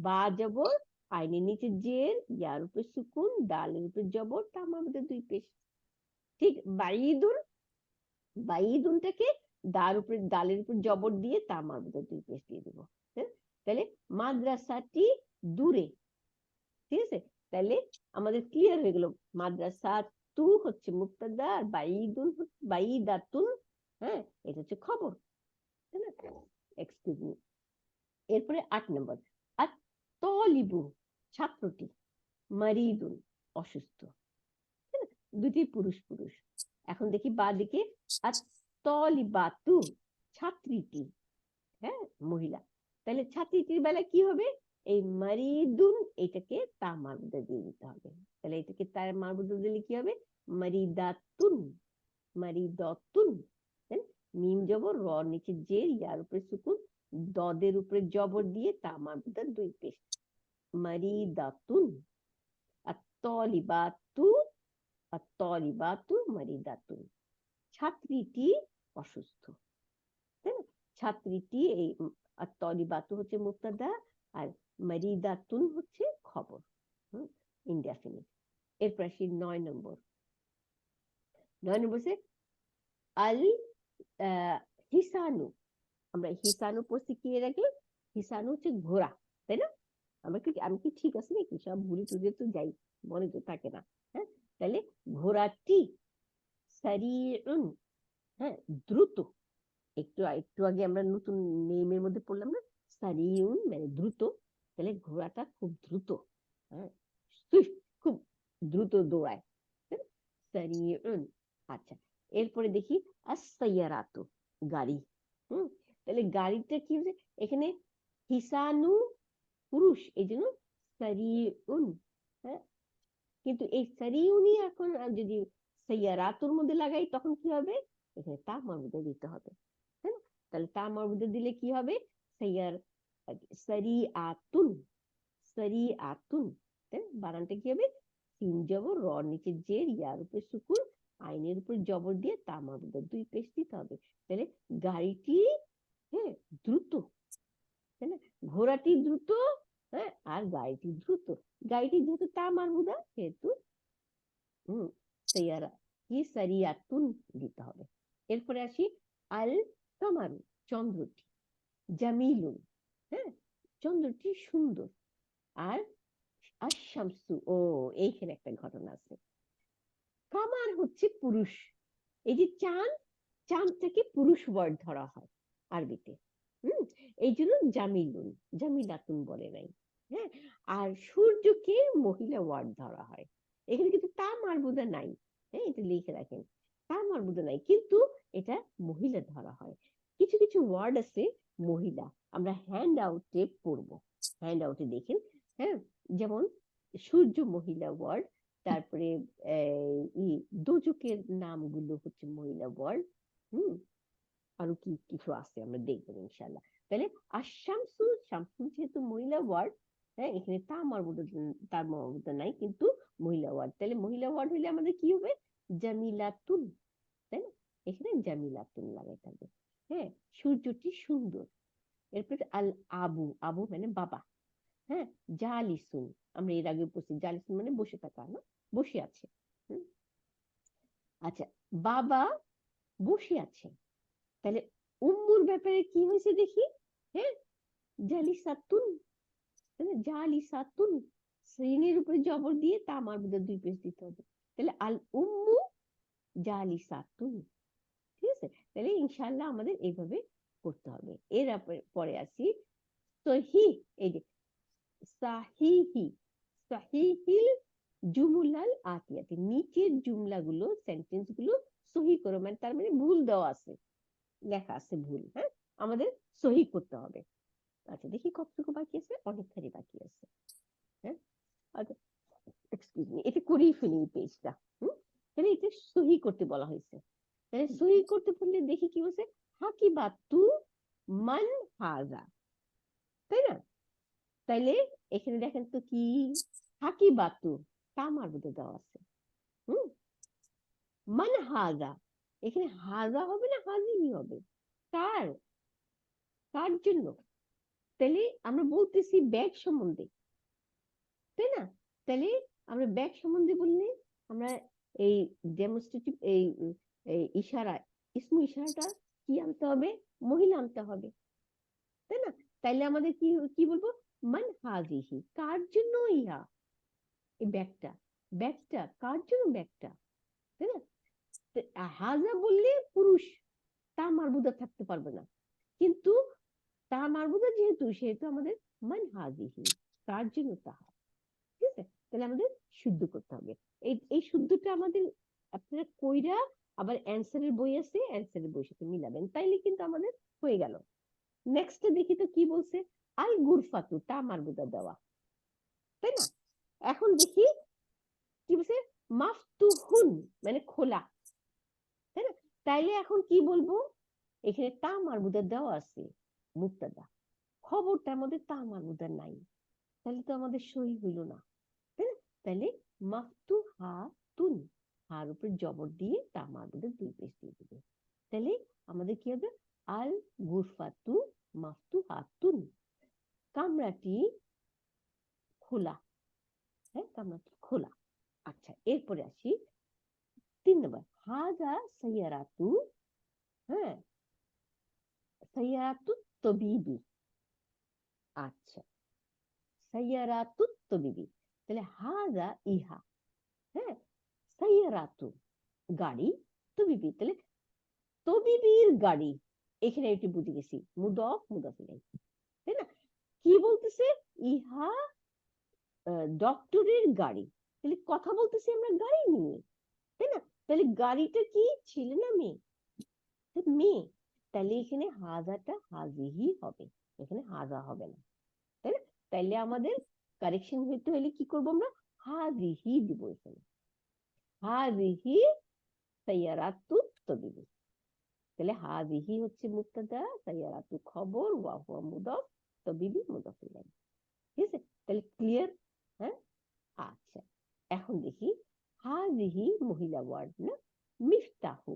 বা জবর, আইনের নিচে জের, ইয়ার উপর সুকুন, ডালের উপর জবর, তামার মধ্যে 2 পেশ। ঠিক বাইদুন, বাইদুনটাকে ডালের উপর জবর দিয়ে তামার মধ্যে 2 পেশ দিয়ে দিব। তাহলে মাদ্রাসাটি দূরে। ঠিক আছে? তাহলে আমাদের ক্লিয়ার হয়ে গেল, মাদ্রাসা তু হচ্ছে মুবতাদা, আর বাইদুন বাইদাতুন, হ্যাঁ, এটা হচ্ছে খবর। তাই না? Excuse me. এরপরে 8 নম্বর, আর তলিবু ছাত্রটি, মারিদুন অসুস্থ। দুটি পুরুষ পুরুষ। এখন দেখি বা দিকে, আর তলিবাতু ছাত্রীটি, হ্যাঁ, মহিলা। তাহলে ছাত্রীটির বেলায় কি হবে? এই মারিদুন এটাকে তা মারবুদা দিয়ে দিতে হবে। তাহলে এটাকে তার মারবুদা দিলে কি হবে? মারিদাতুন, মারিদতুন। মিম জবর, র নিচে জের, ইয়ার উপরে সুকুন, দদের উপরে জবর দিয়ে তা মারবুদা 2 পেশ, মারিদাতুন। আর তলিবাতু, আর তলিবাতু মারিদাতুন, ছাত্রীটি অসুস্থ। তাই না? ছাত্রীটি, এই আর তলিবাতু হচ্ছে মুবতাদা, আর মারিদাতুন হচ্ছে খবর, ইনডেফিনিট। এরপর আসি 9 নম্বর। 9 নম্বর সে আল হিসানু, আমরা হিসানু পড়ছি কি এর আগে? হিসানু হচ্ছে ঘোড়া, তাই না? আমি কি ঠিক আছে নাকি? সব ভুলে টুলে তো যাই, মনে তো থাকে না। হ্যাঁ, তাহলে ঘোড়াটি সারিউন, হ্যাঁ, দ্রুত। একটু একটু আগে আমরা নতুন নেমের মধ্যে পড়লাম না, সারিউন মানে দ্রুত। তাহলে ঘোড়াটা খুব দ্রুত, হ্যাঁ, খুব দ্রুত দৌড়ায়। সারিউন। আচ্ছা, এরপরে দেখি আস-সাইয়ারাতু গাড়ি। তাহলে গাড়িটা কি হচ্ছে? এখানে হিসানু পুরুষ, এই জন্য সারিউন। হ্যাঁ, কিন্তু এই সারিউনই এখন যদি সাইয়ারাতুর মধ্যে লাগাই তখন কি হবে? এখানে তা মারবুদা দিতে হবে। তাই না? তাহলে তা মারবুদা দিলে কি হবে? সারিআতুন, সারিআতুন। তাই না? বানানটা কি হবে? সিন জবর, র নিচে জের, ইয়ার উপরে সুকুন, আইনের উপর জবর দিয়ে তা মারবুদা দুই পেশ দিতে হবে। তাহলে গাড়িটি, হ্যাঁ, দ্রুত, তাই না? ঘোড়াটি দ্রুত, হ্যাঁ, আর গাড়িটি দ্রুত। গাড়িটি যেহেতু তা মারবুদা সেহেতু সাইয়ারা কি সারিয়াতুন দিতে হবে। এরপরে আসি আল কামারু, চন্দ্রটি, জামিলুন, হ্যাঁ, চন্দ্রটি সুন্দর। আর আশামসু, ও এইখানে একটা ঘটনা আছে। কামার হচ্ছে পুরুষ, এই যে চাঁদ, চাঁদটাকে পুরুষ ওয়ার্ড ধরা হয় আরবিতে। এই জন্য জামিলুন, জামিলাতুন বলে নাই। হ্যাঁ, আর সূর্যকে মহিলা ওয়ার্ড ধরা হয়। এখানে কিন্তু তা মারবুদা নাই। হ্যাঁ, এটা লিখে রাখেন, তা মারবুদা নাই, কিন্তু এটা মহিলা ধরা হয়। কিছু কিছু ওয়ার্ড আছে মহিলা, আমরা হ্যান্ড আউটে পড়বো, হ্যান্ড আউটে দেখেন। হ্যাঁ, যেমন সূর্য মহিলা ওয়ার্ড, তারপরে দোজকের নামগুলো হচ্ছে মহিলা ওয়ার্ড। আরো কি কিছু আছে আমরা দেখবো ইনশাল্লাহ। তাহলে আশামসু, শামসু যেহেতু মহিলা ওয়ার্ড, হ্যাঁ, এখানে তা মারবুদা, তার মারবুদা নাই, কিন্তু মহিলা ওয়ার্ড। তাহলে মহিলা ওয়ার্ড হলে আমাদের কি হবে? জামিলাতুন, তাই না? এখানে জামিলাতুন লাগাইতে হবে। হ্যাঁ, সূর্যটি সুন্দর। এরপরে আল আবু, আবু মানে বাবা। হ্যাঁ, জালিসুন, আমরা এর আগে পড়ছি জালিসুন মানে বসে থাকা, না, বসে আছে। আচ্ছা, বাবা বসে আছে। তাহলে উম্মুর ব্যাপারে কি হয়েছে দেখি। হ্যাঁ, জালিসাতুন, জালিসাতুন, শ্রেণীর উপরে জবর দিয়ে তা মারবুদা দুই পেশ দিতে হবে। তাহলে আল উম্মু জালিসাতুন। ঠিক আছে, তাহলে ইনশাআল্লাহ আমাদের এইভাবে করতে হবে। এর পরে আসি সহি, এই যে সাহিহি, সাহিহিল জুমুলাল আতিয়াতে, নিচের জুমলাগুলো, সেন্টেন্স গুলো সহি করো, মানে তার মানে ভুল দেওয়া আছে, লেখা আছে ভুল, হ্যাঁ, আমাদের সহি করতে হবে। আচ্ছা, দেখি কতটুকু বাকি আছে, অনেকখানি বাকি আছে। হ্যাঁ, আচ্ছা, এক্সকিউজ মি, এটা করেই ফেলি এই পেজটা। তাহলে এটা সহি করতে বলা হয়েছে। তাহলে সহি করতে বললে দেখি কি বলছে, হাকিবাতু মান হাজা, তাই না? তাইলে এখানে দেখেন তো কি, হাকিবাতু তা মারবুদা দেওয়া আছে। মান হাজা, এখানে হাজা হবে না হাজিহি হবে? কার, কার জন্য? তাহলে আমরা বলতেছি ব্যাগ সম্বন্ধে, তাই না? তাহলে আমরা ব্যাগ সম্বন্ধে বললে আমরা এই ডেমনস্ট্রেটিভ, এই ইশারা, ইসমু ইশারাটা কি আনতে হবে? মহিলা আনতে হবে, তাই না? তাইলে আমাদের কি কি বলবো? মান হাজিহি, কার জন্য ইহা, এই ব্যাগটা, ব্যাগটা কার জন্য ব্যাগটা, তাই না? হাজা বললে পুরুষ, তা মারবুদা থাকতে পারবে না, কিন্তু তা মারবুদা যেহেতু, সেহেতু আমাদের মান হাজিহি, কার জন্য তাহা। ঠিক আছে, তাহলে আমাদের শুদ্ধ করতে হবে। এই এই শুদ্ধটা আমাদের আপনারা কইরা আবার অ্যান্সারের বই আছে, অ্যান্সারের বইয়ের সাথে মিলাবেন, তাইলে কিন্তু আমাদের হয়ে গেল। নেক্সট দেখি তো কি বলছে, আল গুরফাতু তা মারবুদা দেওয়া, তাই না? এখন দেখি কি বলছে, মাফতুহুন মানে খোলা, তাই না? তাইলে এখন কি বলবো, এখানে তা মারবুদা দেওয়া আছে মুক্তাদা, খবরটার মধ্যে তা মারবুদা নাই, তাহলে তো আমাদের সহি হইল না, তাই না? তাহলে মাফতু হা তুন, হার উপর জবর দিয়ে তা মারবুদা দুই পেশ দিয়ে দিবে। তাহলে আমাদের কি হবে, আল গুরফাতু মাফতু হাতুন, কামরাটি খোলা, হ্যাঁ, কামরাটি খোলা। আচ্ছা, এরপরে আসি 3 নম্বর, হাজা সাইয়ারাতু, হ্যাঁ, সাইয়ারাতু তবিবি। আচ্ছা, সাইয়ারাতু তবিবি, তাহলে হাজা ইহা, হ্যাঁ, সাইয়ারাতু গাড়ি, তবিবি তাহলে তবিবির গাড়ি, এখানে এটি বুঝে গেছি, মুদফ মুদফ ইলাইহি, তাই না? কি বলতেছে, ইহা ডক্টরের গাড়ি, তাহলে কথা বলতেছি আমরা গাড়ি নিয়ে, তাই না? তাহলে গাড়িটা কি, ছেলে না মেয়ে? মেয়ে। তাহলে এখানে হাজাটা হাজিহি হবে, এখানে হাজা হবে না, তাই না? তাইলে আমাদের কারেকশন হইতে হলে কি করবো আমরা, হাজিহি দিব এখানে, হাজিহি সাইয়ারাতু তবিবি। তাহলে হাযিহি হচ্ছে মুবতাদা, সাইয়ারাতু খবর, ওয়া হুয়া মুদাফ, তাবিবি মুদাফ ইলাইহি। ঠিক আছে, তাহলে ক্লিয়ার? হ্যাঁ, আচ্ছা এখন দেখি হাযিহি মহিলা ওয়ার্ড না, মিফতাহু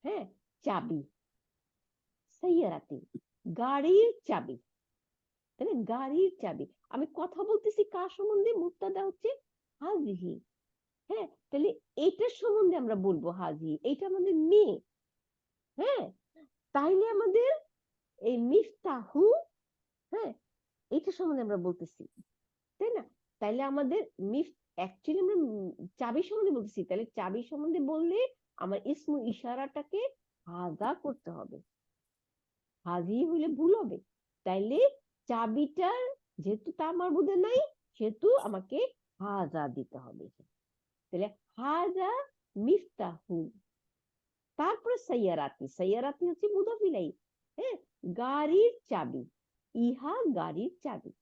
হ্যাঁ চাবি, সাইয়ারাতি গাড়ির চাবি, তাহলে গাড়ির চাবি। আমি কথা বলতেছি কার সম্বন্ধে? মুবতাদা হচ্ছে হাযিহি, হ্যাঁ তাহলে এইটার সম্বন্ধে আমরা বলবো হাযিহি, এইটা আমাদের মেয়ে। হ্যাঁ, তাইলে আমাদের এই মিফতাহু, হ্যাঁ এইটা সম্বন্ধে আমরা বলতেছি, তাই না? তাইলে আমাদের অ্যাকচুয়ালি আমরা চাবি সম্বন্ধে বলতেছি, তাহলে চাবি সম্বন্ধে বললে আমার ইসমু ইশারাটাকে হাযা করতে হবে, হাযি হইলে ভুল হবে। তাইলে চাবিটার যেহেতু তা মারবুদা নাই, সেহেতু আমাকে হাযা দিতে হবে। তাহলে হাযা মিফতাহু, তারপরে সাইয়ারাতি, সাইয়ারাতি হচ্ছে মুদাফ ইলাইহি, হ্যাঁ গাড়ির চাবি, ইহা গাড়ির চাবি,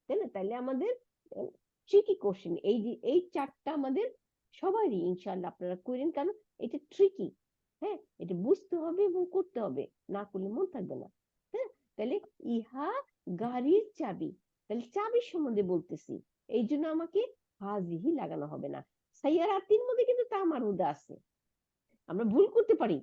তাই না? তাহলে আমাদের ট্রিকি কোশ্চেন, এই যে এই চারটা আমাদের সবারই ইনশাআল্লাহ আপনারা করেন, কারণ এটা ট্রিকি। হ্যাঁ, এটা বুঝতে হবে এবং করতে হবে, না করলে মন থাকবে না। হ্যাঁ, তাহলে ইহা গাড়ির চাবি, তাহলে চাবির সম্বন্ধে বলতেছি, এই জন্য আমাকে হাযিহি লাগানো হবে না। সাইয়ারাতির মধ্যে কিন্তু তা মারুদা আছে, আমরা ভুল করতে পারি,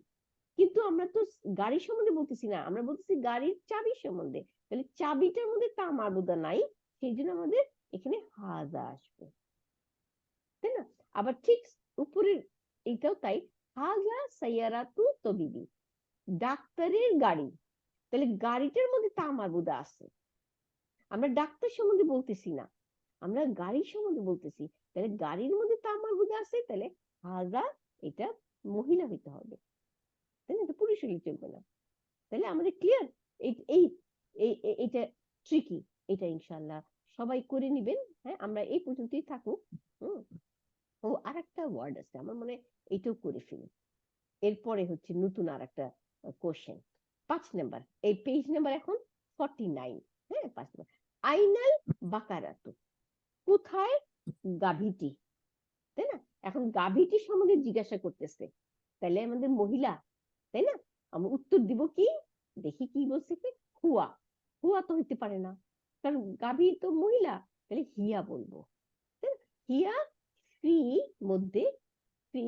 কিন্তু আমরা তো গাড়ির সম্বন্ধে বলতেছি না, আমরা বলতেছি গাড়ির চাবির সম্বন্ধে। তাহলে চাবিটার মধ্যে তা মারবুদা নাই, সেই জন্য আমাদের এখানে হাযা আসবে, তাই না? আবার ঠিক উপরের এইটাও তাই, হাযা সাইয়ারাতু তাবিবি, ডাক্তারের গাড়ি, তাহলে গাড়িটার মধ্যে তা মারবুদা আছে, আমরা ডাক্তার সম্বন্ধে বলতেছি না, আমরা গাড়ির সম্বন্ধে বলতেছি। তাহলে গাড়ির মধ্যে তা মারবুদা আছে, তাহলে হাযা এটা মহিলা হইতে হবে, তাই না? এটা পুরুষ হলে চলবে না। তাহলে আমাদের ক্লিয়ার? এই এই এটা ট্রিকি, এটা ইনশাআল্লাহ সবাই করে নিবেন। হ্যাঁ, আমরা এই পর্যন্তই থাকুক। ও আরেকটা ওয়ার্ড আছে আমার মনে, এটাও করে ফেলি, এরপরে হচ্ছে নতুন আরেকটা কোশ্চেন। 5 নাম্বার, এই পেজ নাম্বার এখন 49। হ্যাঁ 5 নাম্বার, আইনাল বাকারাতু, কোথায় গাভীটি, তাই না? এখন গাভীটি সম্বন্ধে জিজ্ঞাসা করতেছে, তাহলে আমাদের মহিলা, তাই না? আমরা উত্তর দিব কি, দেখি কি বলছে, কি হুয়া, হুয়া তো হইতে পারে না, কারণ গাভী তো মহিলা, তাহলে হিয়া বলবো। হিয়া ফি মধ্যে, ফি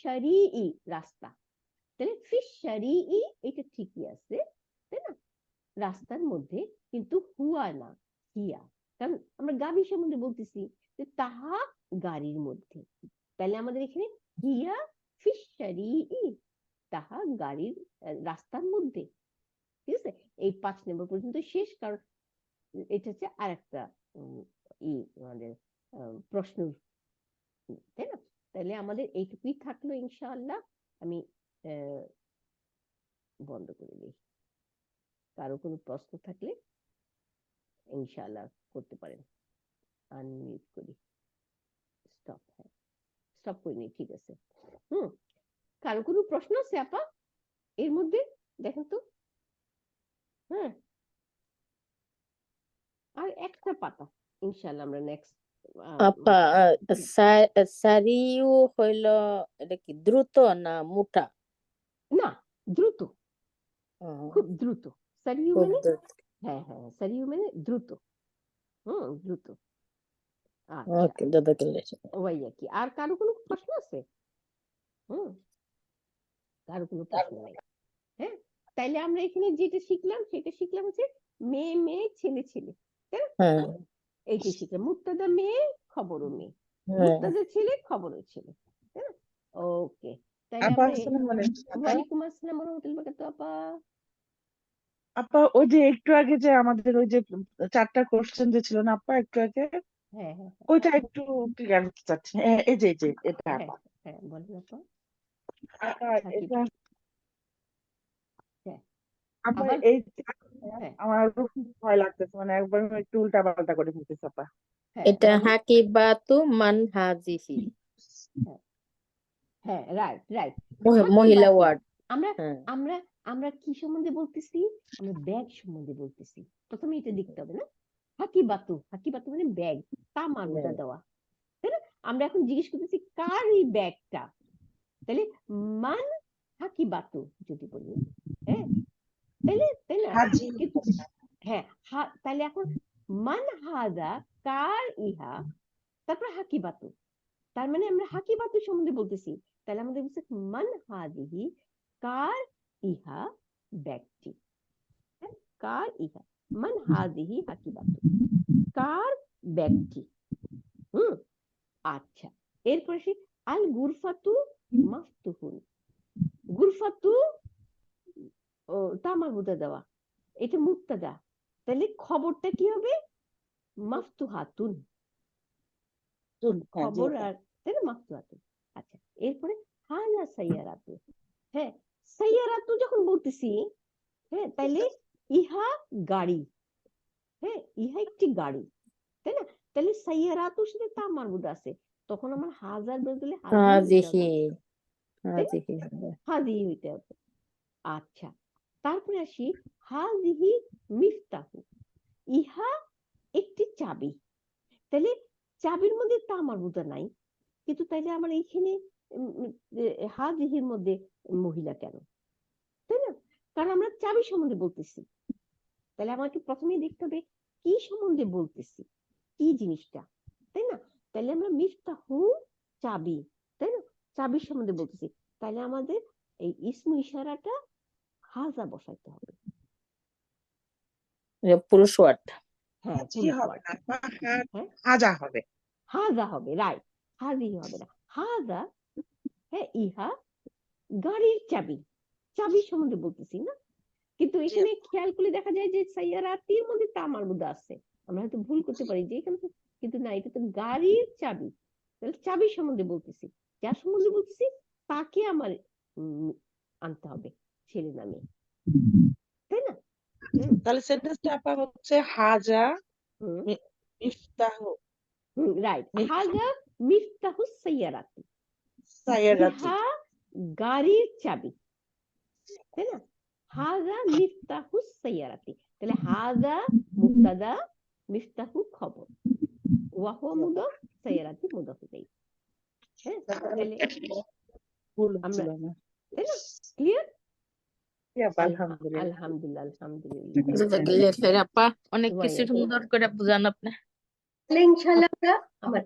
শারিই রাস্তা, তাহলে ফি শারিই এটা ঠিকই আছে, তাই না? রাস্তার মধ্যে, কিন্তু হুয়া না, হিয়া, কারণ আমরা গাভী সম্বন্ধে বলতেছি যে তাহা গাড়ির মধ্যে, তাহলে আমাদের এখানে হিয়া ফি শারিই, তাহা গাড়ির রাস্তার মধ্যে। ঠিক আছে, এই 5 নম্বর পর্যন্ত শেষ, কারণ এটা হচ্ছে আরেকটা আমাদের প্রশ্ন, তাই না? তাহলে আমাদের এইটুকুই থাকলো ইনশাআল্লাহ। আমি বন্ধ করে দিই, কারো কোনো প্রশ্ন থাকলে ইনশাআল্লাহ করতে পারেন। আনমিউট করি, স্টপ, হ্যাঁ স্টপ করে নি, ঠিক আছে। কারো কোনো প্রশ্ন আছে আপা এর মধ্যে? দেখেন তো। হ্যাঁ, আর একটা পাতা, ইনশাআল্লাহ আমরা নেক্সট। আপা সারিউ হইল এটা কি দ্রুত না মোটা? না, দ্রুত, খুব দ্রুত। সারিউ খুব মানে, দ্রুত। হ্যাঁ হ্যাঁ সারিউ মানে দ্রুত, দ্রুত। আচ্ছা, ওকে জাযাকাল্লাহ। ওই আর কি। আর কারো কোনো প্রশ্ন আছে? কারো কোনো প্রশ্ন নাই? হ্যাঁ, তাইলে আমরা এখানে যেটা শিখলাম সেটা শিখলাম হচ্ছে মেয়ে মেয়ে ছেলে ছেলে, তাই না? হ্যাঁ এইটাই শিখলাম, মুক্তাদা মেয়ে খবরও মেয়ে, হ্যাঁ মুক্তাদা ছেলে খবরও ছেলে, তাই না? ওকে, তাইলে আপা আমরা আসসালামু আলাইকুম আপা। ওয়ালাইকুম আসসালাম ওয়া রাহমাতুল্লাহি ওয়া বারাকাতুহু। আপা আপা ওই যে একটু আগে যে আমাদের ওই যে 4টা কোশ্চেন যে ছিল না আপা একটু আগে, হ্যাঁ হ্যাঁ ওইটা একটু ক্লিয়ার করতে চাচ্ছি। এই যে এটা হ্যাঁ আপা। হ্যাঁ বলেন আপা। আপা সাকিব, এটা হ্যাঁ আপা আবার, এই হ্যাঁ আমার খুব ভয় লাগতেছে, মানে একবার আমি একটু উল্টা পাল্টা করে ফেলতেছি আপা। হ্যাঁ এটা বলেন। হাকিবাতু মান হাজিহি, হ্যাঁ হ্যাঁ রাইট রাইট, মহিলা হাকিবাতু। ওয়ার্ড। আমরা হ্যাঁ আমরা আমরা কি সম্বন্ধে বলতেছি? আমরা ব্যাগ সম্বন্ধে বলতেছি, প্রথমে এটা দেখতে হবে না? হাকিবাতু, হাকিবাতু মানে ব্যাগ, তা মারবুদা দেওয়া, তাই না? আমরা এখন জিজ্ঞেস করতেছি কার এই ব্যাগটা, তাহলে মান হাকিবাতু যদি বলি, হ্যাঁ তাই না, হাজি কিন্তু হ্যাঁ তাহলে এখন মান হাদা কার ইহা, তারপর হাকিবাতু, তার মানে আমরা হাকিবাতু সম্বন্ধে বলতেছি, তাহলে আমাদের বলছে মান হাদিহি, কার ইহা ব্যক্তি, হ্যাঁ, কার ইহা, মান হাদিহি হাকিবাতু, কার ব্যক্তি। আচ্ছা, এরপরে সে আল গুরফাতু মাফতুহুন, গুরফাতু তামাবুদা দেওয়া, এটা মুক্তাদা, তাহলে খবরটা কি হবে মাফতুহাতুন, খবর আর তাই না মাফতুহাতুন। আচ্ছা, এরপরে হাজা সাইয়ারাতু, হ্যাঁ সাইয়ারাতু যখন বলতেছি, হ্যাঁ তাইলে ইহা গাড়ি, হ্যাঁ ইহা একটি গাড়ি, তাই না, তাহলে সাইয়ারাতুর সাথে তা মারবুদ আছে, তখন আমার হাজার বদলে হাজিহি হাজিহি হাজিহি হইতে হবে। আচ্ছা, তারপরে আসি হাজিহি মিফতাহু, ইহা একটি চাবি, তাহলে চাবির মধ্যে তা মারবুদা নাই, কিন্তু তাইলে আমার এইখানে হাজিহির মধ্যে মহিলা কেন, তাই না, কারণ আমরা চাবি সম্বন্ধে বলতেছি, তাহলে আমাকে প্রথমেই দেখতে হবে কি সম্বন্ধে বলতেছি, কি জিনিসটা, তাই না, তাহলে আমরা মিফতাহু চাবি, তাই না, চাবির সম্বন্ধে বলতেছি, তাহলে আমাদের এই ইসমু ইশারাটা হাজা বসাইতে হবে, পুরুষ ওয়ার্ড। হ্যাঁ হাজি পুরুষ হবে ওয়ার্ড, না, হ্যাঁ হাজা হবে। হাজা হবে, রাইট, হাজি হবে না, হাজা, হ্যাঁ ইহা গাড়ির চাবি, চাবির সম্বন্ধে বলতেছি না, কিন্তু এখানে খেয়াল করলে দেখা যায় যে সাইয়ারাতির মধ্যে তামার মধ্যে আছে, আমরা হয়তো ভুল করতে পারি যে এখানে কিন্তু না, এটা তো গাড়ির চাবি, তাহলে চাবির সম্বন্ধে বলতেছি, যার সম্বন্ধে বলতেছি তাকে আমার আনতে হবে ছেলে নামে, তাই না, তাহলে সেন্টেন্সটা আপা হচ্ছে হাজা মিফতাহু রাইট, হাজা মিফতাহু সাইয়ারাতি, সাইয়ারাতি। ইহা গাড়ির চাবি, তাই না, হাজা মিফতাহু সাইয়ারাতি, তাহলে হাজা মুবতাদা, মিফতাহু খবর, ওয়াহুয়া মুদাফ, সাইয়ারাতি মুদাফ ইলাইহি, হ্যাঁ তাহলে ভুল আমরা, হচ্ছিল না। তাই না, ক্লিয়ার, আলহামদুলিল্লাহ। আলহামদুলিল্লাহ আলহামদুলিল্লাহ। জাযাকাল্লাহ আপা, অনেক ওয়াই কিছু সুন্দর করে বুঝান আপনি। তাহলে ইনশাআল্লাহ আমরা আমার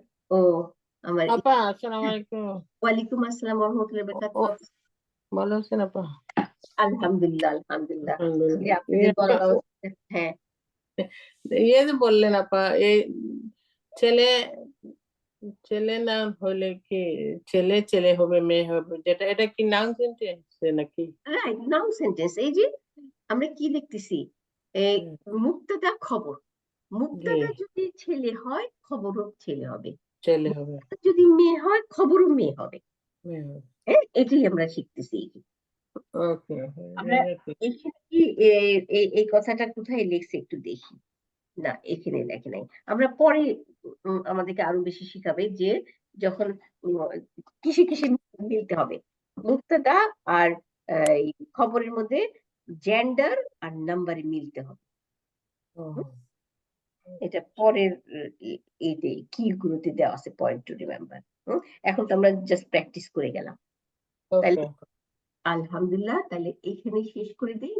আমার আপা আসসালামু আলাইকুম। ওয়ালাইকুম আসসালাম ওয়া রাহমাতুল্লাহি ওয়া বারাকাতুহু। ভালো আছেন আপা? আলহামদুলিল্লাহ আলহামদুলিল্লাহ। আলহামদুলিল্লাহ। আপনাদের দোয়া ব্যবস্থা, হ্যাঁ যে বললেন আপা, এই ছেলে ছেলে না হলে কি ছেলে ছেলে হবে, মেয়ে হবে, যেটা এটা কি নাউন সেন্টেন্স নাকি? রাইট, নাউন সেন্টেন্স, এই যে আমরা কি লিখতেছি, এই মুক্তাদা খবর, মুক্তাদা যদি ছেলে হয় খবরও ছেলে হবে, ছেলে হবে, যদি মেয়ে হয় খবরও মেয়ে হবে, মেয়ে হবে। এটাই আমরা শিখতেছি। ওকে, আমরা এখানে কি এই কথাটা কোথায় লিখছে একটু দেখি, না এখানে লেখে নাই, আমরা পরে আমাদেরকে আরো বেশি শিখাবে যে যখন কিসে কিসে মিলতে হবে, মুক্তাদা আর এই খবরের মধ্যে জেন্ডার আর নাম্বারে মিলতে হবে, এটা পরের এতে কি গুলোতে দেওয়া আছে, পয়েন্ট টু রিমেম্বার। এখন তো আমরা জাস্ট প্র্যাকটিস করে গেলাম, তাহলে আলহামদুলিল্লাহ, তাহলে এখানে শেষ করে দিই।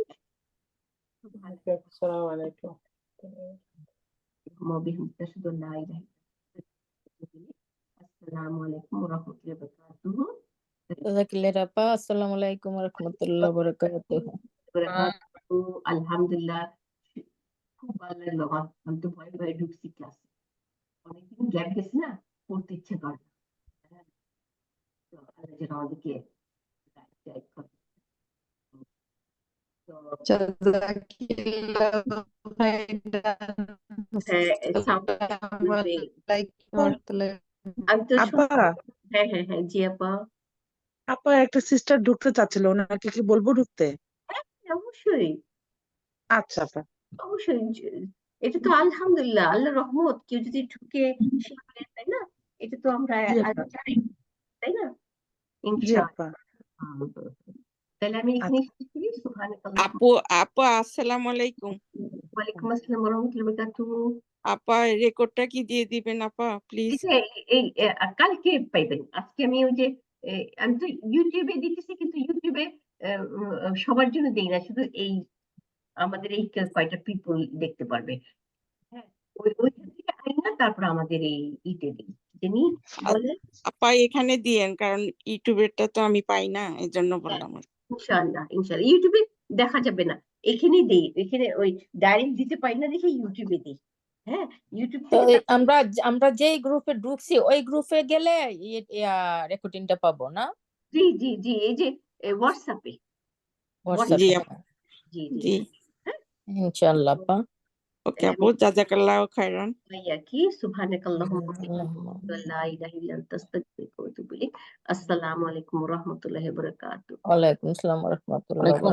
আসসালামু আলাইকুম। আসসালামু আলাইকুম ওয়া রাহমাতুল্লাহি ওয়া বারাকাতুহু। জাযাকাল্লাহ আপা, আসসালামু আলাইকুম ওয়া রাহমাতুল্লাহি ওয়া বারাকাতুহু। আলহামদুলিল্লাহ, খুব ভালো লাগলো আমার, আমি তো ভয়ে ভয়ে ঢুকছি ক্লাসে, অনেকদিন গ্যাপ গেছে না, পড়তে ইচ্ছে করে না, তো আল্লাহ যেন আমাদেরকে গাইড করে। আমি তো আপা হ্যাঁ হ্যাঁ হ্যাঁ জি আপা, আপা একটা সিস্টার ঢুকতে চাচ্ছিল, ওনাকে কি বলবো ঢুকতে? অবশ্যই আচ্ছা আপা। অবশ্যই, এটা তো আলহামদুলিল্লাহ আল্লাহর রহমত, কেউ যদি ঢুকে শিখলে, তাই না, এটা তো আমরা জি আজ আপা। চাই, তাই না, জি ইনশাআল্লাহ। আপা। তাহলে আমি এখানে আচ্ছা। শেষ করি। সুবহানাকাল্লাহ, আপু আপু আসসালামু আলাইকুম। ওয়ালাইকুম আসসালাম ওয়া রাহমাতুল্লাহি ওয়া বারাকাতুহু। আপা রেকর্ডটা কি দিয়ে দিবেন আপা প্লিজ? এই যে কালকে পাইবেন, আজকে আমি ওই যে আমি তো ইউটিউবে দিতেছি, কিন্তু ইউটিউবে সবার জন্য দেই না, শুধু এই আমাদের এই কয়টা পিপল দেখতে পারবে। হ্যাঁ, ওইখান থেকে আইনা তারপর আমাদের এই ইতে দিই, যিনি বলে আপা এখানে দিয়েন, কারণ ইউটিউবেরটা তো আমি পাই না, এই জন্য বললাম আর কি। ইনশাআল্লাহ ইনশাআল্লাহ ইউটিউবে দেখা যাবে না, এখানেই দেই, এখানে ওই ডাইরেক্ট দিতে পারি না দেখে ইউটিউবে দিই। হ্যাঁ, ইউটিউব তো থেকে আমরা যেই গ্রুপে ঢুকছি ওই গ্রুপে গেলে রেকর্ডিংটা পাবো না? জি জি জি, এই যে হোয়াটসঅ্যাপে হোয়াটসঅ্যাপে? জি জি জি, হ্যাঁ, ইনশাআল্লাহ আপা। ওকে আপু, জাজাকাল্লাহ খাইরান। এই আর কি। সুবহানাকাল্লাহুম্মা ওয়া বিহামদিকা লা ইলাহা ইল্লা আনতা আস্তাগফিরুকা ওয়া আতুবু ইলাইক। আসসালামু আলাইকুম ওয়া রাহমাতুল্লাহি ওয়া বারাকাতুহু। ওয়ালাইকুম আসসালাম ওয়া রাহমাতুল্লাহি ওয়া ওয়ালাইকুম বারাকাতুহু।